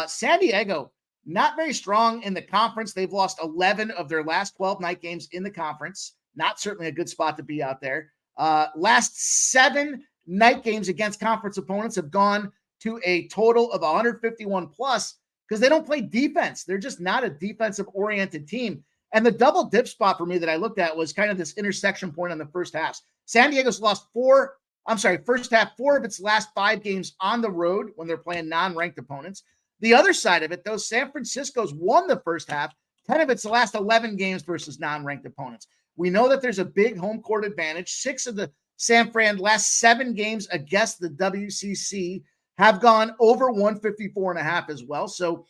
San Diego, not very strong in the conference. They've lost 11 of their last 12 night games in the conference. Not certainly a good spot to be out there. Last 7 night games against conference opponents have gone to a total of 151 plus because they don't play defense. They're just not a defensive-oriented team. And the double dip spot for me that I looked at was kind of this intersection point on the first half. San Diego's lost first half, 4 of its last 5 games on the road when they're playing non-ranked opponents. The other side of it, though, San Francisco's won the first half, 10 of its last 11 games versus non-ranked opponents. We know that there's a big home court advantage. 6 of the San Fran last 7 games against the WCC have gone over 154.5 as well. So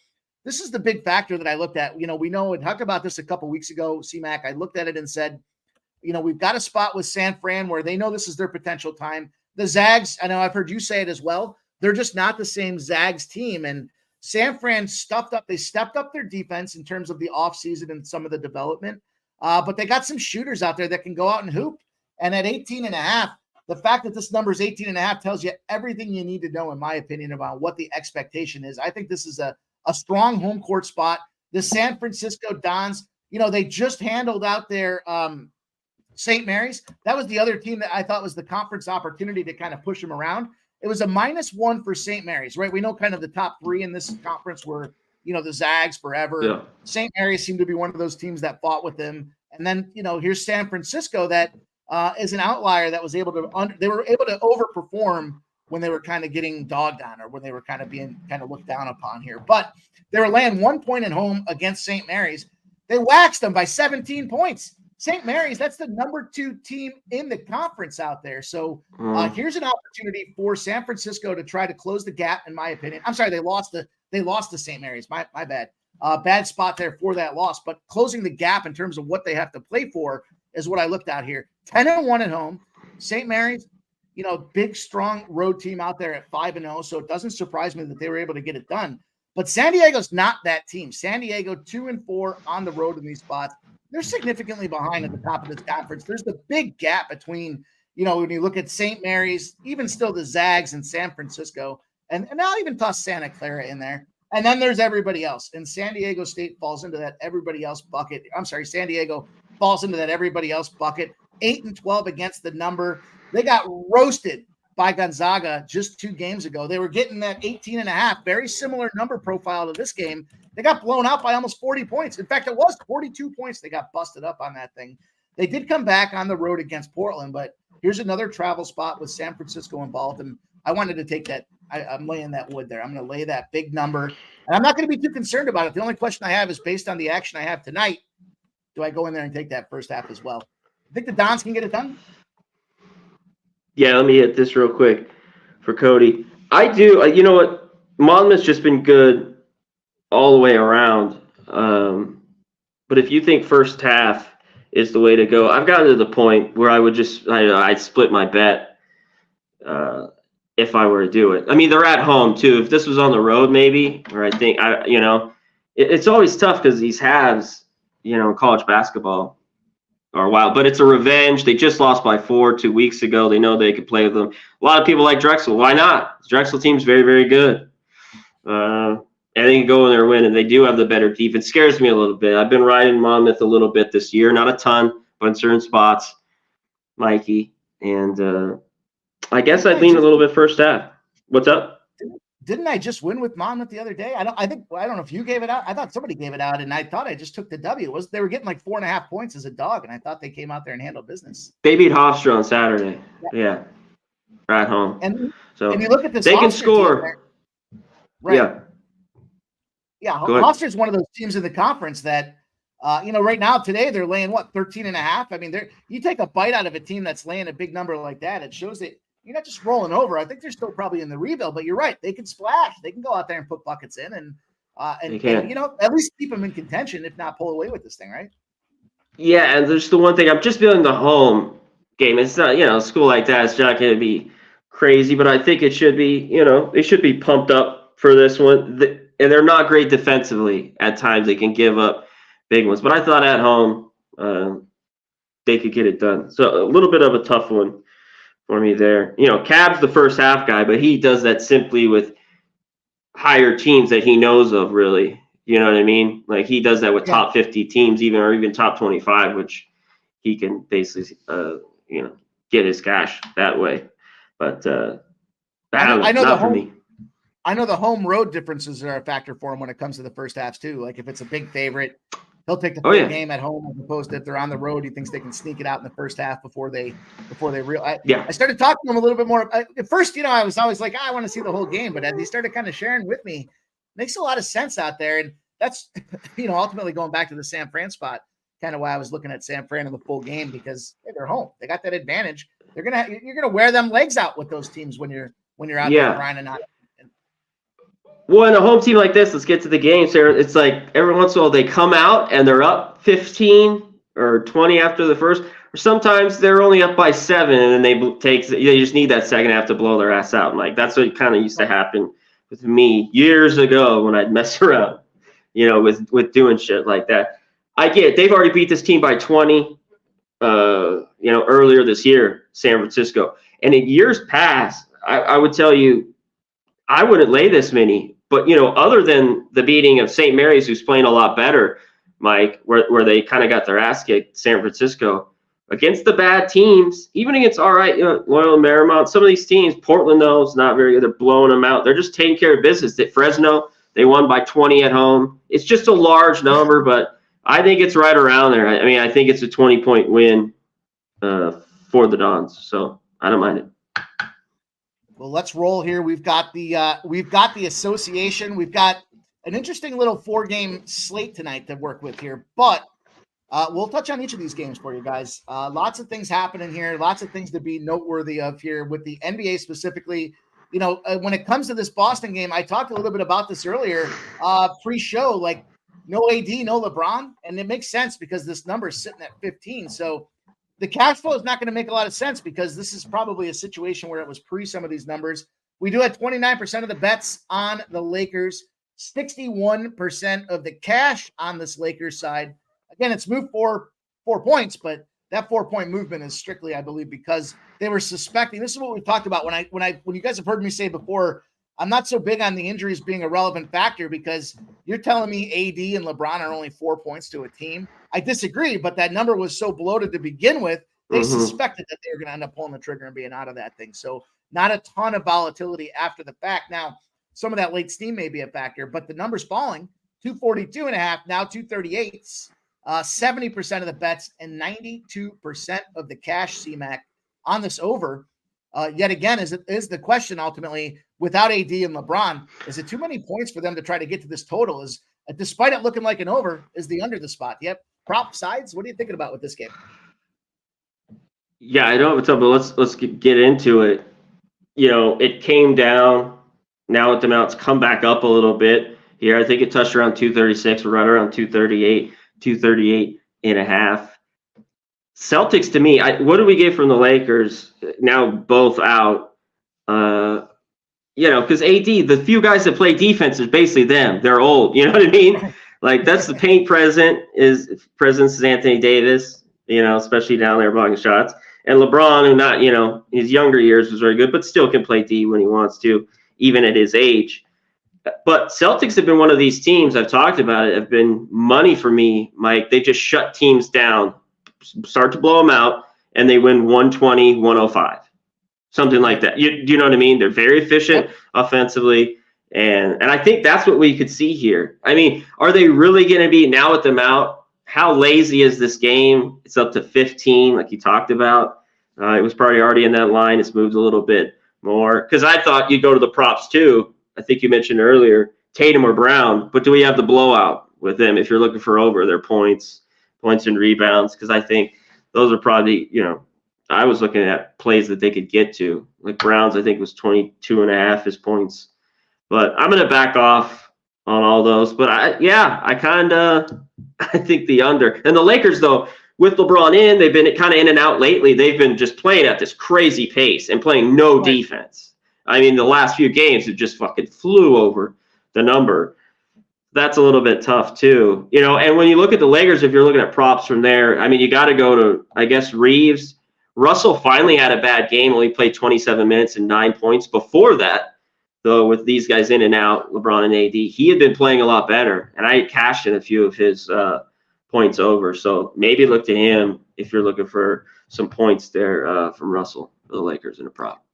this is the big factor that I looked at. You know, we know, and talked about this a couple weeks ago, CMAC. I looked at it and said, you know, we've got a spot with San Fran where they know this is their potential time. The Zags, I know I've heard you say it as well, they're just not the same Zags team. And San Fran stepped up their defense in terms of the offseason and some of the development. But they got some shooters out there that can go out and hoop. And at 18.5, the fact that this number is 18.5 tells you everything you need to know, in my opinion, about what the expectation is. I think this is a strong home court spot. The San Francisco Dons, you know, they just handled out their St. Mary's. That was the other team that I thought was the conference opportunity to kind of push them around. It was a -1 for St. Mary's, right? We know kind of the top 3 in this conference were, you know, the Zags forever. Yeah. St. Mary's seemed to be one of those teams that fought with them. And then, you know, here's San Francisco that is an outlier that was able to they were able to overperform when they were kind of getting dogged on or when they were kind of being kind of looked down upon here. But they were laying 1 point at home against St. Mary's. They waxed them by 17 points. St. Mary's, that's the number 2 team in the conference out there. So here's an opportunity for San Francisco to try to close the gap, in my opinion. I'm sorry, they lost to St. Mary's. My bad. Bad spot there for that loss. But closing the gap in terms of what they have to play for is what I looked at here. 10-1 at home. St. Mary's, you know, big, strong road team out there at 5-0. So it doesn't surprise me that they were able to get it done. But San Diego's not that team. San Diego 2-4 on the road in these spots. They're significantly behind at the top of this conference. There's the big gap between, you know, when you look at St. Mary's, even still the Zags and San Francisco, and I'll even toss Santa Clara in there. And then there's everybody else. And San Diego State falls into that everybody else bucket. I'm sorry, San Diego falls into that everybody else bucket. 8-12 against the number. They got roasted by Gonzaga just 2 games ago. They were getting that 18.5, very similar number profile to this game. They got blown out by almost 40 points. In fact, it was 42 points. They got busted up on that thing. They did come back on the road against Portland, but here's another travel spot with San Francisco involved. And I wanted to take that. I'm laying that wood there. I'm going to lay that big number. And I'm not going to be too concerned about it. The only question I have is based on the action I have tonight, do I go in there and take that first half as well? I think the Dons can get it done. Yeah, let me hit this real quick for Cody. I do. You know what? Monmouth's just been good all the way around. But if you think first half is the way to go, I've gotten to the point where I would just I'd split my bet if I were to do it. I mean, they're at home too. If this was on the road, maybe, or I think it's always tough because these halves, you know, in college basketball are wild. But it's a revenge. They just lost by 4 2 weeks ago. They know they could play with them. A lot of people like Drexel. Why not? The Drexel team's very, very good. And they can go in there and win, and they do have the better defense. Scares me a little bit. I've been riding Monmouth a little bit this year, not a ton, but in certain spots, Mikey. And I guess I'd lean a little bit first half. What's up? Didn't I just win with Monmouth the other day? I don't know if you gave it out. I thought somebody gave it out, and I thought I just took the W. They were getting like 4.5 points as a dog, and I thought they came out there and handled business. They beat Hofstra on Saturday. Yeah. Right at home. And so you look at this, they can score. Right. Yeah. Yeah, Hofstra is one of those teams in the conference that, right now today they're laying 13.5. I mean, you take a bite out of a team that's laying a big number like that. It shows that you're not just rolling over. I think they're still probably in the rebuild, but you're right. They can splash. They can go out there and put buckets in and at least keep them in contention, if not pull away with this thing, right? Yeah, and there's the one thing, I'm just feeling the home game. It's not, a school like that, it's not going to be crazy, but I think it should be, they should be pumped up for this one. And they're not great defensively at times. They can give up big ones. But I thought at home they could get it done. So a little bit of a tough one for me there. Cab's the first half guy, but he does that simply with higher teams that he knows of, really. You know what I mean? Like, he does that with top 50 teams, even top 25, which he can basically, get his cash that way. But I know not for me. I know the home road differences are a factor for him when it comes to the first halves too. Like, if it's a big favorite, he'll take the game at home as opposed to if they're on the road. He thinks they can sneak it out in the first half before they I started talking to him a little bit more. At first, I was always like, I want to see the whole game, but as he started kind of sharing with me, makes a lot of sense out there. And that's, ultimately going back to the San Fran spot, kind of why I was looking at San Fran in the full game, because they're home. They got that advantage. You're gonna wear them legs out with those teams when you're out there grinding on it. Well, in a home team like this, let's get to the game, Sarah. It's like every once in a while they come out and they're up 15 or 20 after the first, or sometimes they're only up by 7 and then they just need that second half to blow their ass out. And like, that's what kind of used to happen with me years ago when I'd mess around, with doing shit like that. I get it. They've already beat this team by 20, earlier this year, San Francisco. And in years past, I would tell you, I wouldn't lay this many. But, other than the beating of St. Mary's, who's playing a lot better, Mike, where they kind of got their ass kicked, San Francisco, against the bad teams, even against Loyola Marymount, some of these teams, Portland, though, is not very good. They're blowing them out. They're just taking care of business. At Fresno, they won by 20 at home. It's just a large number, but I think it's right around there. I mean, I think it's a 20-point win for the Dons, so I don't mind it. Well, let's roll here. We've got the association. We've got an interesting little 4-game slate tonight to work with here, but we'll touch on each of these games for you guys. Lots of things happening here. Lots of things to be noteworthy of here with the NBA specifically. When it comes to this Boston game, I talked a little bit about this earlier, pre-show, like no AD, no LeBron, and it makes sense because this number is sitting at 15. So the cash flow is not going to make a lot of sense because this is probably a situation where it was pre some of these numbers. We do have 29% of the bets on the Lakers, 61% of the cash on this Lakers side. Again, it's moved 4 points, but that 4-point movement is strictly, I believe, because they were suspecting. This is what we've talked about when you guys have heard me say before, I'm not so big on the injuries being a relevant factor because you're telling me AD and LeBron are only 4 points to a team. I disagree, but that number was so bloated to begin with, they suspected that they were going to end up pulling the trigger and being out of that thing. So not a ton of volatility after the fact. Now, some of that late steam may be a factor, but the number's falling, 242.5, now 238. 70% of the bets and 92% of the cash CMAC on this over. Yet again, is the question ultimately, without AD and LeBron, is it too many points for them to try to get to this total? Despite it looking like an over, is the under the spot? Yep. Prop sides. What are you thinking about with this game? Yeah, I don't have a ton, but let's get into it. It came down. Now with the amounts come back up a little bit here. I think it touched around 236. We're right around 238, 238.5. Celtics, to me, what do we get from the Lakers now both out? Because AD, the few guys that play defense is basically them. They're old. You know what I mean? Like, that's the paint presence is Anthony Davis, especially down there blocking shots. And LeBron, who not, his younger years was very good, but still can play D when he wants to, even at his age. But Celtics have been one of these teams, I've talked about it, have been money for me, Mike. They just shut teams down, start to blow them out, and they win 120, 105. Something like that. Do you know what I mean? They're very efficient offensively. And I think that's what we could see here. I mean, are they really going to be, now with them out, how lazy is this game? It's up to 15, like you talked about. It was probably already in that line. It's moved a little bit more. Because I thought you'd go to the props too. I think you mentioned earlier, Tatum or Brown. But do we have the blowout with them if you're looking for over their points and rebounds? Because I think those are probably, I was looking at plays that they could get to. Like Browns, I think was 22.5 his points. But I'm going to back off on all those. But I think the under. And the Lakers, though, with LeBron in, they've been kind of in and out lately. They've been just playing at this crazy pace and playing no defense. I mean, the last few games it just fucking flew over the number. That's a little bit tough too, and when you look at the Lakers, if you're looking at props from there, I mean, you got to go to, I guess, Reeves. Russell finally had a bad game, only played 27 minutes and 9 points. Before that, though, with these guys in and out, LeBron and AD, he had been playing a lot better, and I cashed in a few of his points over. So maybe look to him if you're looking for some points there from Russell for the Lakers in a prop.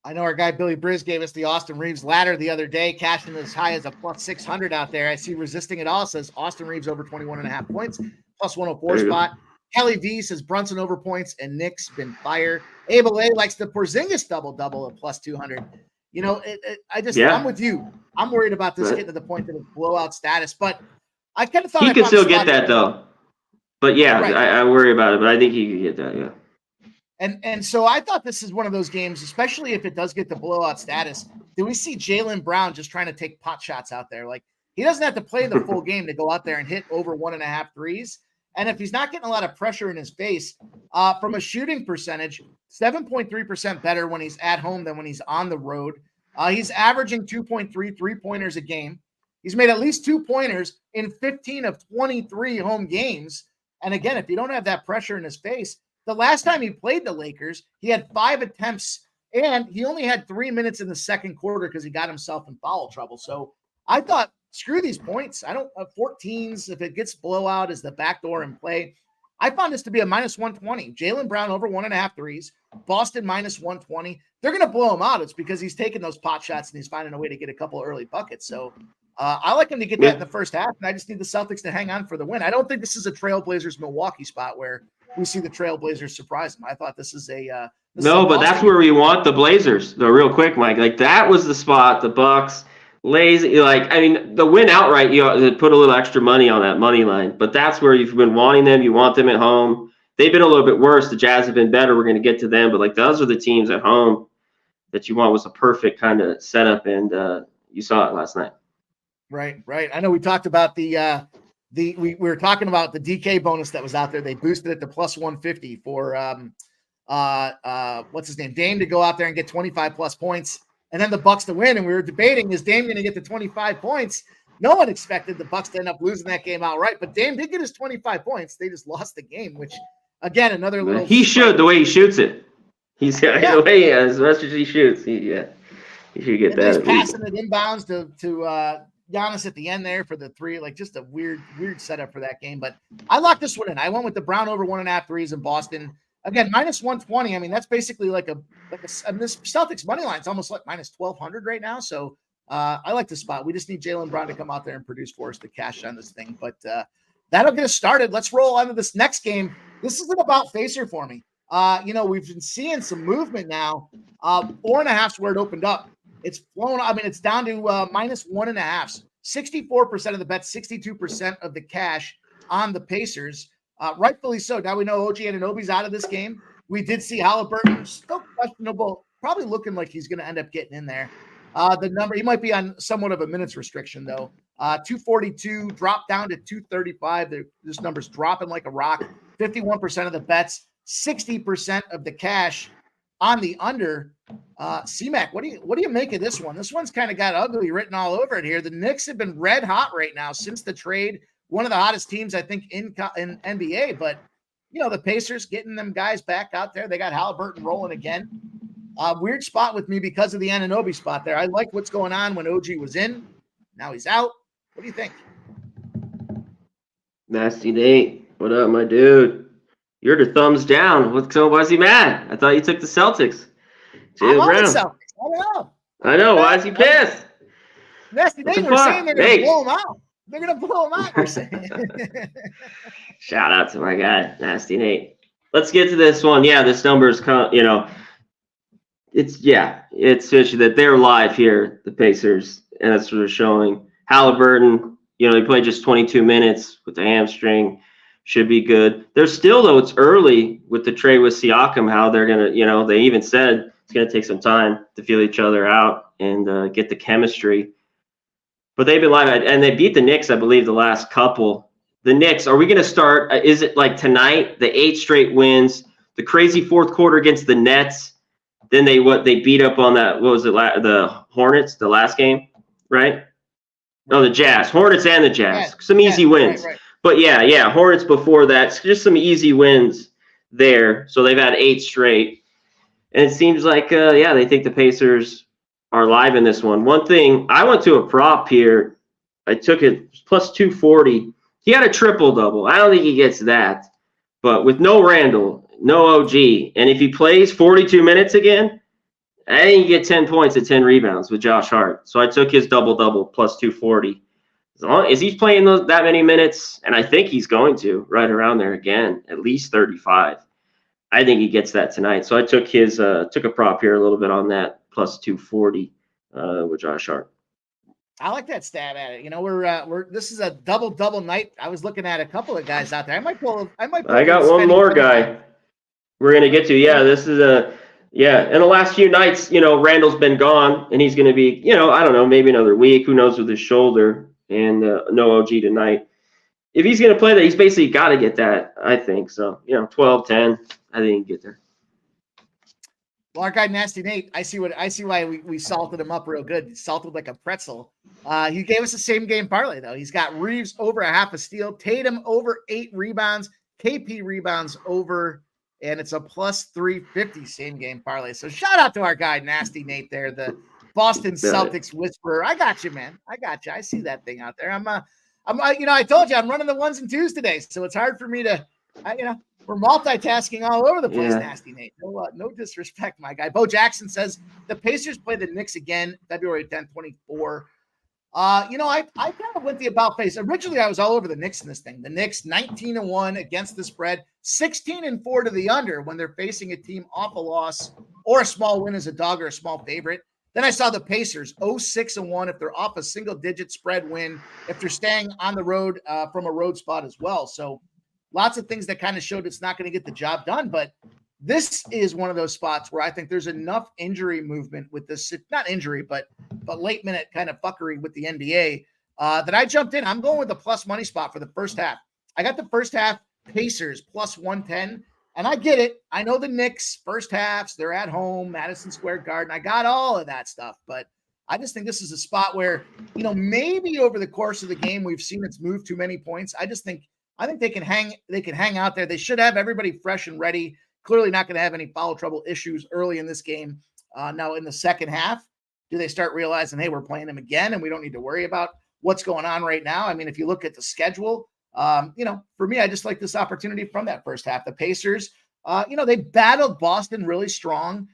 I know our guy Billy Briz gave us the Austin Reeves ladder the other day, cashing as high as a plus 600 out there. I see resisting it all says Austin Reeves over 21.5 points, plus 104 spot. Kelly V says Brunson over points and Knicks been fire. Abel A likes the Porzingis double at plus 200. I'm with you. I'm worried about this getting to the point that it's blowout status, but I kind of thought he could still get that though. But yeah, I worry about it, but I think he could get that. Yeah. And so I thought this is one of those games, especially if it does get the blowout status. Do we see Jaylen Brown just trying to take pot shots out there? Like, he doesn't have to play the full game to go out there and hit over 1.5 threes. And if he's not getting a lot of pressure in his face, from a shooting percentage, 7.3% better when he's at home than when he's on the road. He's averaging 2.3 3-pointers a game. He's made at least 2 pointers in 15 of 23 home games. And again, if you don't have that pressure in his face, the last time he played the Lakers, he had 5 attempts, and he only had 3 minutes in the second quarter because he got himself in foul trouble. So I thought, screw these points. I don't have 14s. If it gets blowout, is the backdoor in play. I found this to be a minus 120. Jaylen Brown over 1.5 threes. Boston minus 120. They're going to blow him out. It's because he's taking those pot shots and he's finding a way to get a couple early buckets. So I like him to get that in the first half, and I just need the Celtics to hang on for the win. I don't think this is a Trailblazers-Milwaukee spot where we see the Trailblazers surprise them. I thought this is a but that's where we want the Blazers. Though, real quick, Mike, like that was the spot. The Bucks, lazy, like I mean, the win outright. You put a little extra money on that money line, but that's where you've been wanting them. You want them at home. They've been a little bit worse. The Jazz have been better. We're going to get to them, but like those are the teams at home that you want. Was a perfect kind of setup, and you saw it last night. Right. I know we talked about we were talking about the DK bonus that was out there. They boosted it to plus 150 for what's his name, Dame, to go out there and get 25 plus points, and then the Bucks to win. And we were debating, is Dame going to get the 25 points? No one expected the Bucks to end up losing that game outright, but Dame did get his 25 points. They just lost the game, which again, another little. He should, the way he shoots it. He's the way he as much as he shoots. He should get that. He's passing it inbounds to Giannis at the end there for the three, like just a weird setup for that game. But I locked this one in. I went with the Brown over 1.5 threes in Boston. Again, minus 120. I mean, that's basically this Celtics money line is almost like minus 1,200 right now. So I like the spot. We just need Jaylen Brown to come out there and produce for us to cash on this thing. But that'll get us started. Let's roll on to this next game. This isn't about facer for me. We've been seeing some movement now. 4.5 is where it opened up. It's flown. I mean, it's down to minus 1.5. 64% of the bets, 62% of the cash on the Pacers. Rightfully so. Now we know OG Anunoby's out of this game. We did see Halliburton still questionable, probably looking like he's going to end up getting in there. The number, he might be on somewhat of a minutes restriction though. 242 dropped down to 235. This number's dropping like a rock. 51% of the bets, 60% of the cash on the under. CMAC, what do you make of this one? This one's kind of got ugly written all over it here. The Knicks have been red hot right now since the trade. One of the hottest teams, I think, in NBA. But, the Pacers getting them guys back out there. They got Halliburton rolling again. Weird spot with me because of the Anunoby spot there. I like what's going on when OG was in. Now he's out. What do you think? Nasty Nate. What up, my dude? You're the thumbs down. Why is he mad? I thought you took the Celtics. I'm on the Celtics. I don't know. I know. Why is he pissed? Nasty Nate, they're saying they're going to blow him out. They're going to blow him out, you're saying. Shout out to my guy, Nasty Nate. Let's get to this one. Yeah, this number is it's fishy that they're live here, the Pacers, and that's what they're showing. Halliburton, he played just 22 minutes with the hamstring. should be good. There's still, though, it's early with the trade with Siakam, how they're going to, they even said it's going to take some time to feel each other out and get the chemistry. But they've been live, and they beat the Knicks, I believe, the last couple. The Knicks, are we going to start? Is it like tonight, the 8 straight wins, the crazy fourth quarter against the Nets? Then they beat up on that, what was it, the Hornets, the last game, right? No, the Jazz. Hornets and the Jazz. Some easy wins. Right. But yeah, Hornets before that. Just some easy wins there. So they've had 8 straight. And it seems like, they think the Pacers are live in this one. One thing, I went to a prop here. I took it plus 240. He had a triple-double. I don't think he gets that. But with no Randall, no OG, and if he plays 42 minutes again, I think you get 10 points and 10 rebounds with Josh Hart. So I took his double-double plus 240. As he's playing that many minutes, and I think he's going to, right around there again, at least 35. I think he gets that tonight. So I took a prop here a little bit on that, plus 240 with Josh Hart. I like that stab at it. This is a double night. I was looking at a couple of guys out there. I got one more guy we're going to get to. Yeah, this is in the last few nights, Randall's been gone, and he's going to be, I don't know, maybe another week. Who knows with his shoulder, and no OG tonight. If he's going to play that, he's basically got to get that, I think. So, 12, 10, I think he can get there. Well, our guy Nasty Nate, I see why we salted him up real good. Salted like a pretzel. He gave us the same game parlay, though. He's got Reeves over a half a steal, Tatum over 8 rebounds, KP rebounds over, and it's a plus 350 same game parlay. So shout out to our guy Nasty Nate there, the Boston Celtics whisperer. I got you, man. I got you. I see that thing out there. I told you I'm running the 1s and 2s today, so it's hard for me to, we're multitasking all over the place, yeah. Nasty Nate. No disrespect, my guy. Bo Jackson says the Pacers play the Knicks again, February 10th, 24. I kind of went the about face. Originally, I was all over the Knicks in this thing. The Knicks 19-1 against the spread, 16-4 to the under when they're facing a team off a loss or a small win as a dog or a small favorite. Then I saw the Pacers 0-6-1 if they're off a single-digit spread win, if they're staying on the road from a road spot as well. So lots of things that kind of showed it's not going to get the job done. But this is one of those spots where I think there's enough injury movement with this, not injury, but late minute kind of fuckery with the NBA that I jumped in. I'm going with the plus money spot for the first half. I got the first half Pacers plus 110. And I get it. I know the Knicks first halves, they're at home, Madison Square Garden. I got all of that stuff, but I just think this is a spot where, maybe over the course of the game, we've seen it's moved too many points. I think they can hang out there. They should have everybody fresh and ready. Clearly not going to have any foul trouble issues early in this game. Now in the second half, do they start realizing, hey, we're playing them again and we don't need to worry about what's going on right now? I mean, if you look at the schedule, for me, I just like this opportunity from that first half. The Pacers, they battled Boston really strong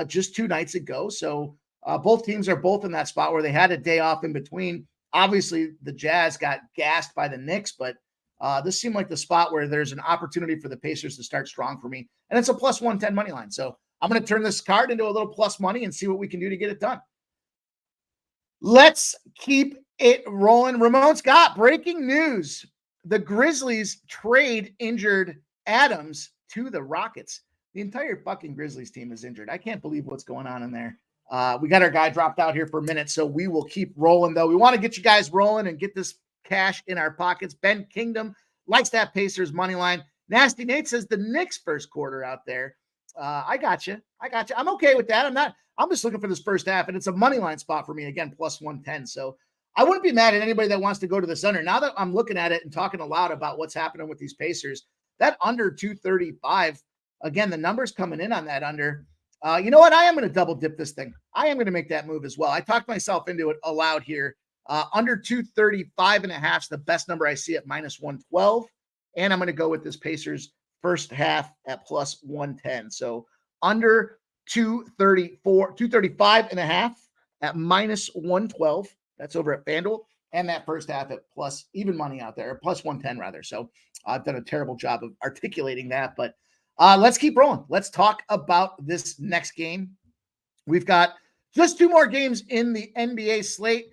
just 2 nights ago. So both teams are both in that spot where they had a day off in between. Obviously, the Jazz got gassed by the Knicks, but this seemed like the spot where there's an opportunity for the Pacers to start strong for me. And it's a plus 110 money line. So I'm going to turn this card into a little plus money and see what we can do to get it done. Let's keep it rolling. Ramon Scott, breaking news. The Grizzlies trade injured Adams to the Rockets. The entire fucking Grizzlies team is injured. I can't believe what's going on in there. We got our guy dropped out here for a minute, so we will keep rolling, though. We want to get you guys rolling and get this cash in our pockets. Ben Kingdom likes that Pacers money line. Nasty Nate says the Knicks first quarter out there. I got you. I'm okay with that. I'm just looking for this first half, and it's a money line spot for me. Again, plus 110. So I wouldn't be mad at anybody that wants to go to this under. Now that I'm looking at it and talking aloud about what's happening with these Pacers, that under 235, again, the numbers coming in on that under. You know what? I am going to double dip this thing. I am going to make that move as well. I talked myself into it aloud here. Under 235.5 is the best number I see at minus 112. And I'm going to go with this Pacers first half at plus 110. So under 235.5 at minus 112. That's over at FanDuel. And that first half at plus even money out there, plus 110 rather. So I've done a terrible job of articulating that, but let's keep rolling. Let's talk about this next game. We've got just 2 more games in the NBA slate.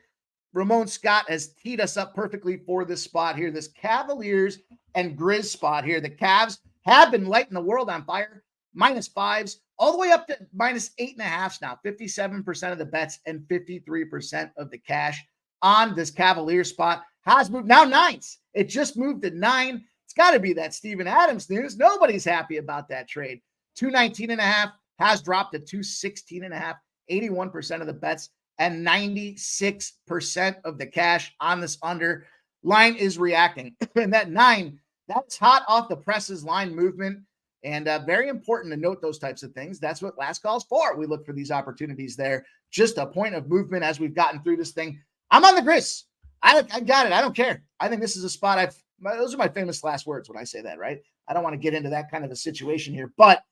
Ramon Scott has teed us up perfectly for this spot here, this Cavaliers and Grizz spot here. The Cavs have been lighting the world on fire, -5s, all the way up to -8.5s now. 57% of the bets and 53% of the cash on this Cavaliers spot has moved now 9s. It just moved to 9. It's got to be that Steven Adams news. Nobody's happy about that trade. 219.5 has dropped to 216.5. 81% of the bets and 96% of the cash on this under. Line is reacting. And that 9, that's hot off the presses line movement. And very important to note those types of things. That's what last call's for. We look for these opportunities there. Just a point of movement as we've gotten through this thing. I'm on the Grizz. I got it. I don't care. I think this is a spot those are my famous last words when I say that, right? I don't want to get into that kind of a situation here, but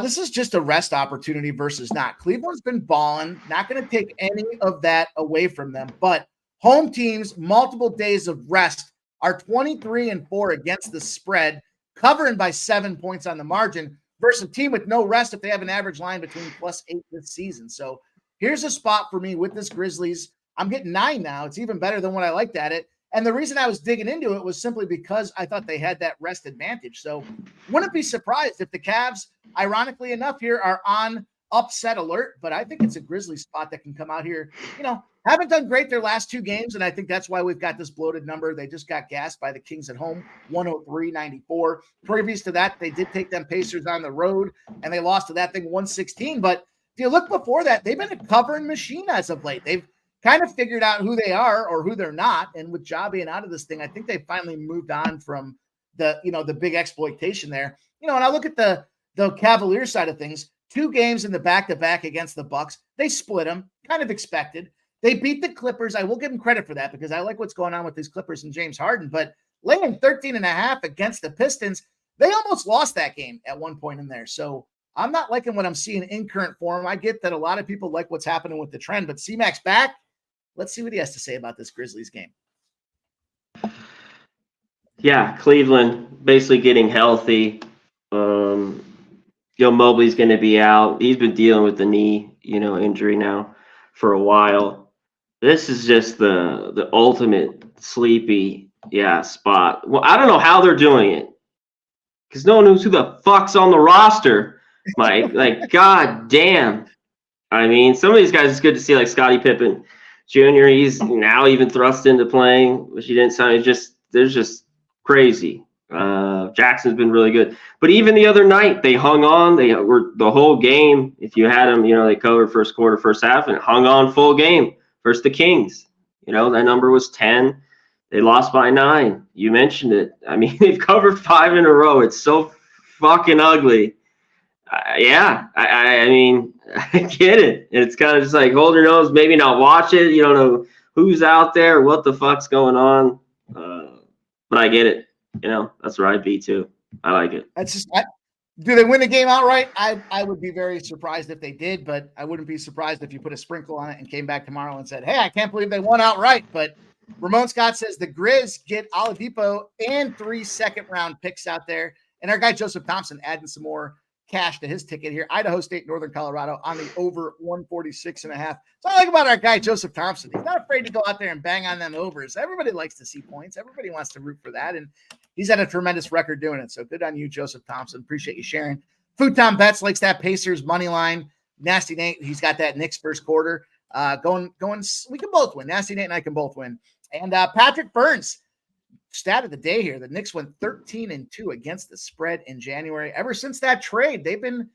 this is just a rest opportunity versus not. Cleveland's been balling, not going to take any of that away from them, but home teams, multiple days of rest, are 23-4 against the spread, covering by 7 points on the margin, versus a team with no rest if they have an average line between +8 this season. So here's a spot for me with this Grizzlies. I'm getting 9 now. It's even better than what I liked at it. And the reason I was digging into it was simply because I thought they had that rest advantage. So wouldn't be surprised if the Cavs, ironically enough, here are on upset alert. But I think it's a Grizzlies spot that can come out here. Haven't done great their last 2 games, and I think that's why we've got this bloated number. They just got gassed by the Kings at home, 103-94. Previous to that, they did take them Pacers on the road, and they lost to that thing 116. But if you look before that, they've been a covering machine as of late. They've kind of figured out who they are or who they're not. And with Ja being out of this thing, I think they finally moved on from the big exploitation there. And I look at the Cavaliers side of things, 2 games in the back-to-back against the Bucks. They split them, kind of expected. They beat the Clippers. I will give them credit for that because I like what's going on with these Clippers and James Harden, but laying 13.5 against the Pistons, they almost lost that game at one point in there. So I'm not liking what I'm seeing in current form. I get that a lot of people like what's happening with the trend, but CMAC's back. Let's see what he has to say about this Grizzlies game. Yeah, Cleveland basically getting healthy. Mobley's going to be out. He's been dealing with the knee, injury now for a while. This is just the ultimate sleepy, spot. Well, I don't know how they're doing it because no one knows who the fuck's on the roster, Mike. Like, god damn. I mean, some of these guys, it's good to see, like Scottie Pippen Jr. He's now even thrust into playing, which he didn't sound. They're just crazy. Jackson's been really good, but even the other night they hung on. They were the whole game. If you had them, they covered first quarter, first half, and hung on full game versus the Kings. That number was 10. They lost by 9. You mentioned it. I mean, they've covered 5 in a row. It's so fucking ugly. I mean, I get it. It's kind of just like hold your nose, maybe not watch it. You don't know who's out there, what the fuck's going on. But I get it. That's where I'd be too. I like it. That's just. Do they win the game outright? I would be very surprised if they did, but I wouldn't be surprised if you put a sprinkle on it and came back tomorrow and said, "Hey, I can't believe they won outright." But Ramon Scott says the Grizz get Oladipo and 3 second-round picks out there, and our guy Joseph Thompson adding some more cash to his ticket here. Idaho State, Northern Colorado on the over 146.5. So I like about our guy Joseph Thompson. He's not afraid to go out there and bang on them overs. Everybody likes to see points. Everybody wants to root for that, and he's had a tremendous record doing it. So good on you, Joseph Thompson. Appreciate you sharing. Futon Bets likes that Pacers money line. Nasty Nate, he's got that Knicks first quarter. Going. We can both win. Nasty Nate and I can both win. And Patrick Burns, stat of the day here. The Knicks went 13-2 against the spread in January. Ever since that trade, they've been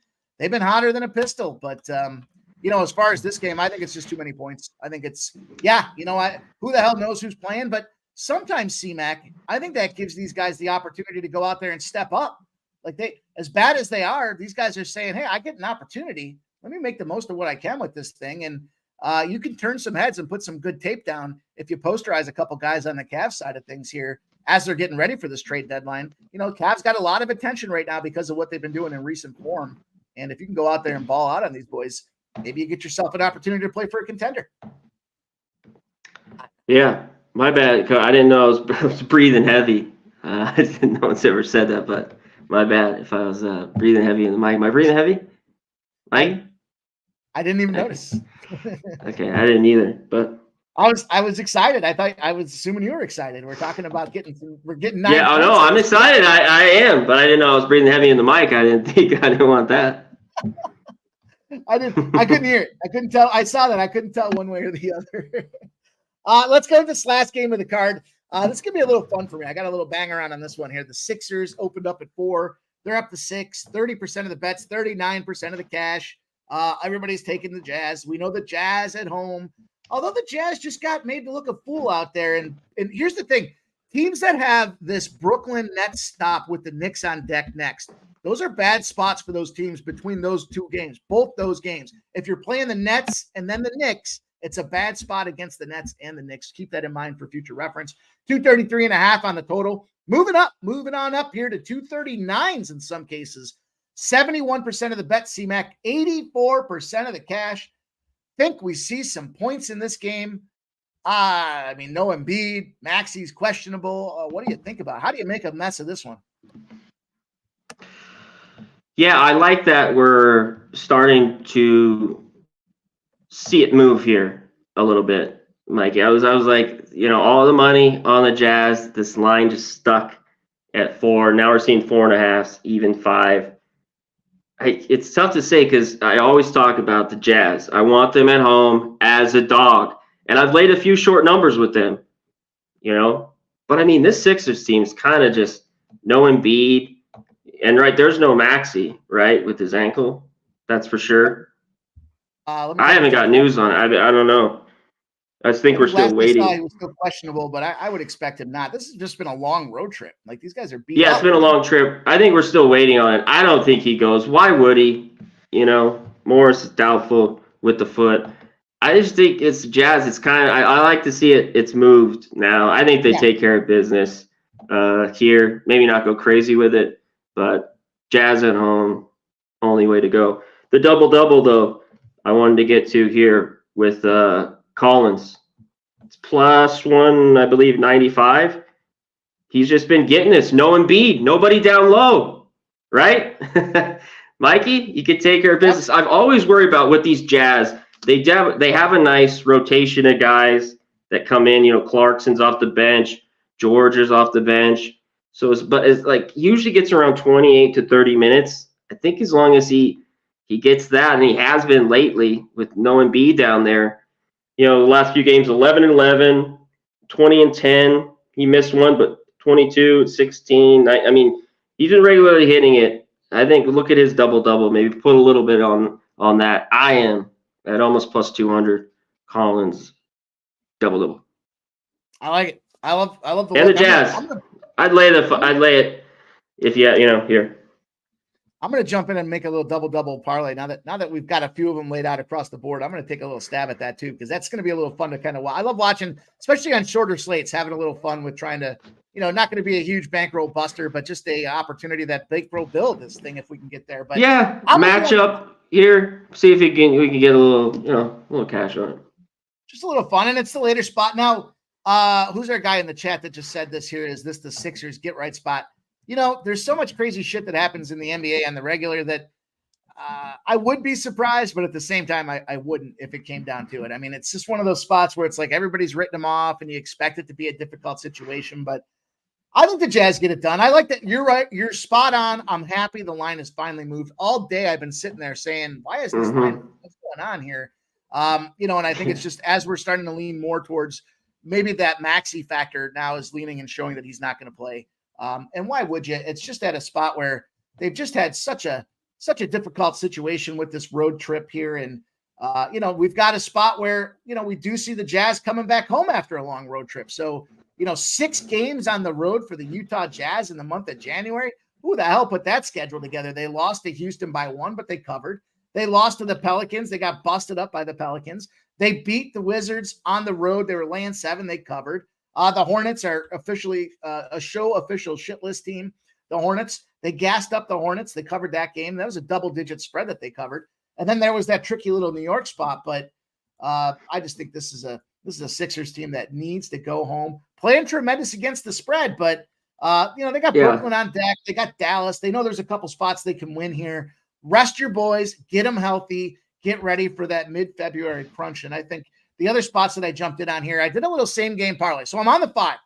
hotter than a pistol. But as far as this game, I think it's just too many points. I think it's who the hell knows who's playing, but sometimes CMAC, I think that gives these guys the opportunity to go out there and step up. Like as bad as they are, these guys are saying, "Hey, I get an opportunity. Let me make the most of what I can with this thing." And you can turn some heads and put some good tape down if you posterize a couple guys on the Cavs side of things here as they're getting ready for this trade deadline. Cavs got a lot of attention right now because of what they've been doing in recent form. And if you can go out there and ball out on these boys, maybe you get yourself an opportunity to play for a contender. Yeah, my bad. I didn't know I was breathing heavy. I didn't know one's ever said that, but my bad if I was breathing heavy in the mic. Am I breathing heavy? Mike? I didn't even notice. Okay, I didn't either, but I was excited. I was assuming you were excited. We're talking about we're getting 9 Yeah, points. no, I'm excited. I am, but I didn't know I was breathing heavy in the mic. I didn't want that. I couldn't hear it. I couldn't tell. I saw that. I couldn't tell one way or the other. Let's go to this last game of the card. This is going to be a little fun for me. I got a little bang around on this one here. The Sixers opened up at 4. They're up to 6, 30% of the bets, 39% of the cash. Everybody's taking the Jazz. We know the Jazz at home, although the Jazz just got made to look a fool out there. And here's the thing. Teams that have this Brooklyn Nets stop with the Knicks on deck next, those are bad spots for those teams between those two games, both those games. If you're playing the Nets and then the Knicks, it's a bad spot against the Nets and the Knicks. Keep that in mind for future reference. 233.5 on the total. Moving on up here to 239s in some cases. 71% of the bet, CMAC, 84% of the cash. Think we see some points in this game. I mean, no Embiid, Maxi's questionable. What do you think about it? How do you make a mess of this one? Yeah, I like that we're starting to see it move here a little bit, Mikey. I was like, all the money on the Jazz. This line just stuck at 4. Now we're seeing 4.5, even 5. It's tough to say because I always talk about the Jazz. I want them at home as a dog, and I've laid a few short numbers with them, But I mean, this Sixers team's kind of just no Embiid, and there's no Maxey, right, with his ankle. That's for sure. I haven't got news on it. I don't know. I think we're still waiting. He was still questionable, but I would expect him not. This has just been a long road trip. Like, these guys are beat Yeah, it's been a long trip. I think we're still waiting on it. I don't think he goes. Why would he? Morris is doubtful with the foot. I just think it's Jazz. It's kind of I like to see it. It's moved now. I think they take care of business here. Maybe not go crazy with it, but Jazz at home, only way to go. The double-double, though, I wanted to get to here with Collins. It's +1, I believe, 95. He's just been getting this. No Embiid, nobody down low, right? Mikey, you could take care of business. I've always worried about with these Jazz. They have a nice rotation of guys that come in. Clarkson's off the bench, George is off the bench. So it's like usually gets around 28 to 30 minutes. I think as long as he gets that, and he has been lately with no Embiid down there. The last few games, 11-11, 20-10. He missed one, but 22, 16. I mean, he's been regularly hitting it. I think look at his double-double. Maybe put a little bit on that. I am at almost +200. Collins double-double. I like it. I love the and the Jazz. I'd lay it if here. I'm going to jump in and make a little double-double parlay now that we've got a few of them laid out across the board. I'm going to take a little stab at that too, because that's going to be a little fun to kind of watch. I love watching, especially on shorter slates, having a little fun with trying to, not going to be a huge bankroll buster, but just a opportunity that bankroll build this thing if we can get there. But yeah, match up here, see if we can get a little cash on it. Just a little fun, and it's the later spot now. Who's our guy in the chat that just said this here? Is this the Sixers get right spot? There's so much crazy shit that happens in the NBA on the regular that I would be surprised, but at the same time, I wouldn't if it came down to it. I mean, it's just one of those spots where it's like everybody's written them off and you expect it to be a difficult situation, but I think the Jazz get it done. I like that. You're right. You're spot on. I'm happy the line has finally moved. All day I've been sitting there saying, why is this line? What's going on here? And I think it's just as we're starting to lean more towards maybe that Maxey factor now is leaning and showing that he's not going to play. And why would you? It's just at a spot where they've just had such a difficult situation with this road trip here. And, we've got a spot where, we do see the Jazz coming back home after a long road trip. So, 6 games on the road for the Utah Jazz in the month of January. Who the hell put that schedule together? They lost to Houston by 1, but they covered. They lost to the Pelicans. They got busted up by the Pelicans. They beat the Wizards on the road. They were laying 7. They covered. The Hornets are officially official shitless team. The Hornets, they gassed up the Hornets. They covered that game. That was a double-digit spread that they covered. And then there was that tricky little New York spot. But I just think this is a Sixers team that needs to go home. Playing tremendous against the spread, but they got Brooklyn on deck. They got Dallas. They know there's a couple spots they can win here. Rest your boys, get them healthy, get ready for that mid-February crunch. And I think the other spots that I jumped in on here, I did a little same game parlay. So I'm on the 5.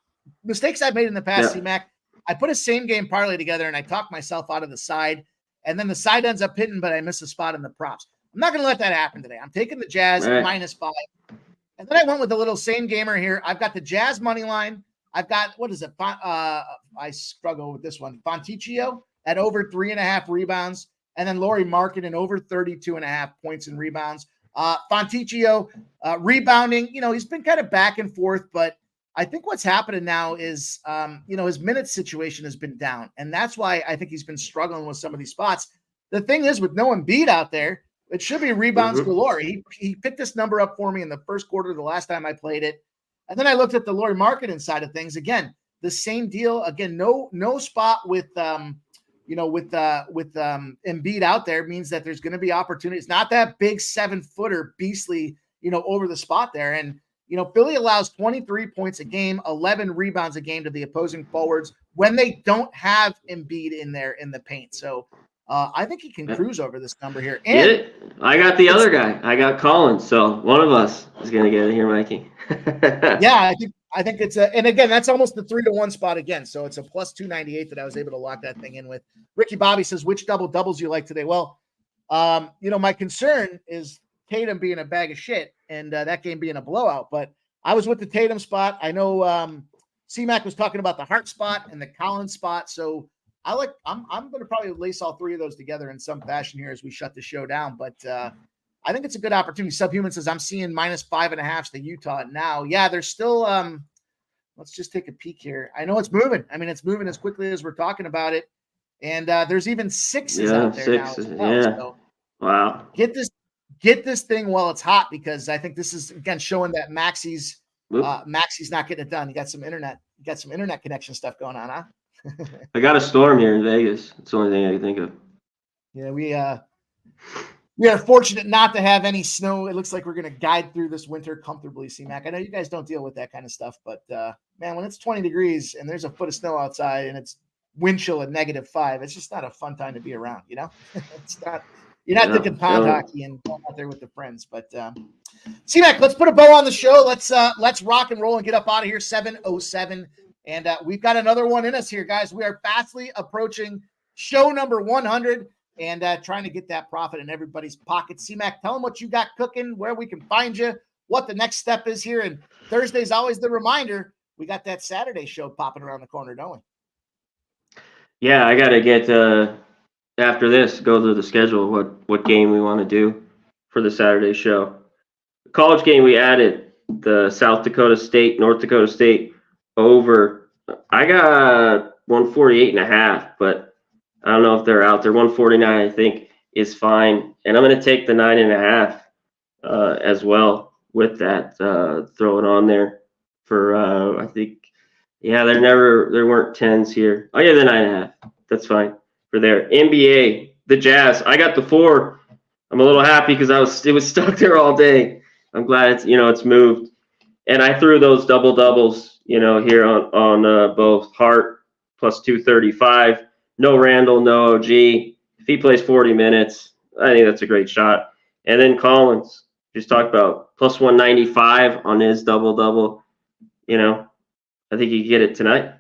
Mistakes I've made in the past, CMAC. I put a same game parlay together and I talked myself out of the side, and then the side ends up hitting, but I miss a spot in the props. I'm not going to let that happen today. I'm taking the Jazz -5. And then I went with a little same gamer here. I've got the Jazz money line. I've got, what is it? I struggle with this one. Fonticchio at over 3.5 rebounds. And then Lauri Markkanen over 32.5 points and rebounds. Fonticchio rebounding, he's been kind of back and forth, but I think what's happening now is, his minute situation has been down. And that's why I think he's been struggling with some of these spots. The thing is, with no Embiid out there, it should be rebounds galore. He picked this number up for me in the first quarter the last time I played it. And then I looked at the Lauri Markkanen side of things. Again, the same deal. Again, no spot with Embiid out there means that there's going to be opportunities. Not that big 7-footer beastly, over the spot there. And, Philly allows 23 points a game, 11 rebounds a game to the opposing forwards when they don't have Embiid in there in the paint. So I think he can cruise over this number here. And get it? I got the other guy. I got Collins. So one of us is going to get it here, Mikey. Yeah, I think it's and again, that's almost the 3-1 spot again. So it's a plus 298 that I was able to lock that thing in with. Ricky Bobby says, which double doubles you like today? Well, my concern is Tatum being a bag of shit and that game being a blowout, but I was with the Tatum spot. I know CMAC was talking about the Hart spot and the Collins spot. So I'm going to probably lace all 3 of those together in some fashion here as we shut the show down. But I think it's a good opportunity. Subhuman says, I'm seeing -5.5 to Utah now. Yeah, there's still let's just take a peek here. I know it's moving. I mean, it's moving as quickly as we're talking about it. And there's even 6s out there now as well. Yeah. So wow. Get this thing while it's hot, because I think this is, again, showing that Maxi's not getting it done. You got some internet connection stuff going on, huh? I got a storm here in Vegas. It's the only thing I can think of. Yeah, we are fortunate not to have any snow. It looks like we're going to guide through this winter comfortably, CMAC. I know you guys don't deal with that kind of stuff, but man, when it's 20 degrees and there's a foot of snow outside and it's wind chill at -5, it's just not a fun time to be around, It's not. You're not thinking pond hockey and going out there with the friends, but CMAC, let's put a bow on the show. Let's rock and roll and get up out of here. 7:07. And we've got another one in us here, guys. We are fastly approaching show number 100 and trying to get that profit in everybody's pocket. CMAC, tell them what you got cooking, where we can find you, what the next step is here. And Thursday's always the reminder. We got that Saturday show popping around the corner, don't we? Yeah, I got to get after this, go through the schedule, what game we want to do for the Saturday show. The college game, we added the South Dakota State, North Dakota State over. I got 148.5, but I don't know if they're out there. 149, I think, is fine. And I'm going to take the 9.5 as well with that. Throw it on there for, I think, yeah, there weren't 10s here. Oh, yeah, the 9.5. That's fine for there. NBA, the Jazz. I got the 4. I'm a little happy because it was stuck there all day. I'm glad it's moved. And I threw those double doubles, here on both Hart plus 235. No Randall, no OG. If he plays 40 minutes, I think that's a great shot. And then Collins, just talked about plus 195 on his double double. I think he can get it tonight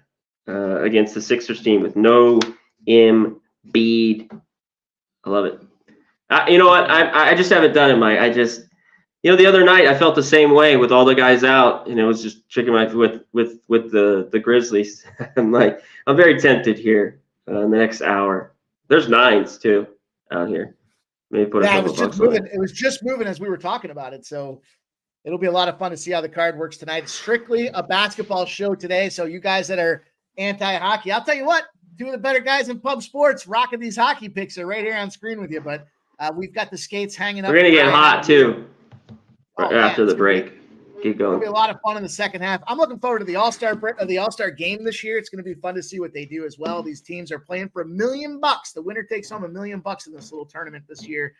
against the Sixers team with no Embiid. I love it. You know what? I just haven't done it, Mike. I just. The other night I felt the same way with all the guys out, and it was just tricking my with the Grizzlies. I'm very tempted here in the next hour. There's 9s too out here. Maybe put a couple bucks on it. It was just moving as we were talking about it, so it'll be a lot of fun to see how the card works tonight. It's strictly a basketball show today, so you guys that are anti-hockey, I'll tell you what, 2 of the better guys in pub sports rocking these hockey picks are right here on screen with you. But we've got the skates hanging up. We're gonna get hot too. After the break. Keep going. It'll be a lot of fun in the second half. I'm looking forward to the All-Star game this year. It's going to be fun to see what they do as well. These teams are playing for $1 million. The winner takes home $1 million in this little tournament this year.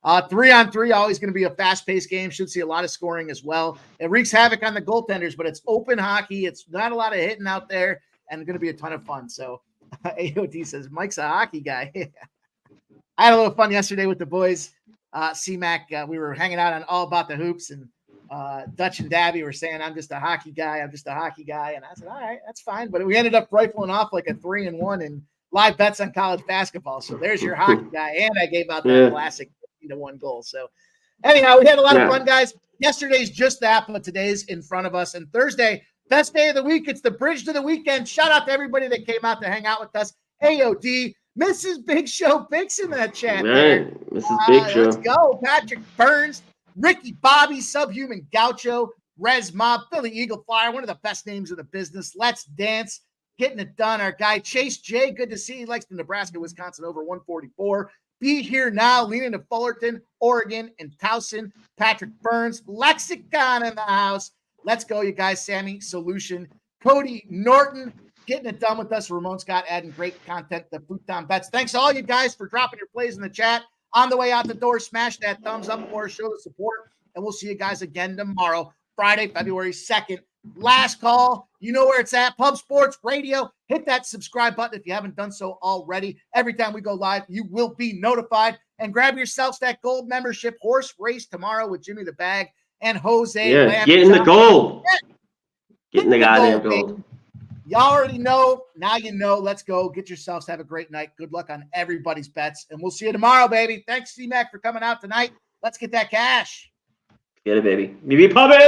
3-on-3, always going to be a fast-paced game. Should see a lot of scoring as well. It wreaks havoc on the goaltenders, but it's open hockey. It's not a lot of hitting out there, and going to be a ton of fun. So AOT says, Mike's a hockey guy. I had a little fun yesterday with the boys. CMAC, we were hanging out on All About the Hoops, and Dutch and Dabby were saying, I'm just a hockey guy. And I said, all right, that's fine. But we ended up rifling off like a 3-1 in live bets on college basketball. So there's your hockey guy. And I gave out that classic 1 goal. So anyhow, we had a lot of fun, guys. Yesterday's just that, but today's in front of us. And Thursday, best day of the week. It's the bridge to the weekend. Shout out to everybody that came out to hang out with us. AOD, Mrs. Big Show, Big's in that chat. Right, Mrs. Big Show. Let's go. Patrick Burns, Ricky Bobby, Subhuman Gaucho, Rez Mob, Philly Eagle Flyer, one of the best names in the business. Let's dance. Getting it done. Our guy, Chase J, good to see. He likes the Nebraska, Wisconsin over 144. Be here now, leaning to Fullerton, Oregon, and Towson. Patrick Burns, Lexicon in the house. Let's go, you guys. Sammy Solution, Cody Norton, getting it done with us. Ramon Scott adding great content to Futon Bets. Thanks to all you guys for dropping your plays in the chat. On the way out the door, smash that thumbs up for us, show the support, and we'll see you guys again tomorrow, Friday, February 2nd. Last call. You know where it's at. Pub Sports Radio. Hit that subscribe button if you haven't done so already. Every time we go live, you will be notified. And grab yourselves that gold membership. Horse race tomorrow with Jimmy the Bag and Jose. Yeah, getting the gold. Getting the goddamn gold. Y'all already know. Now you know. Let's go. Get yourselves. Have a great night. Good luck on everybody's bets. And we'll see you tomorrow, baby. Thanks, CMAC, for coming out tonight. Let's get that cash. Get it, baby. BB Puppet!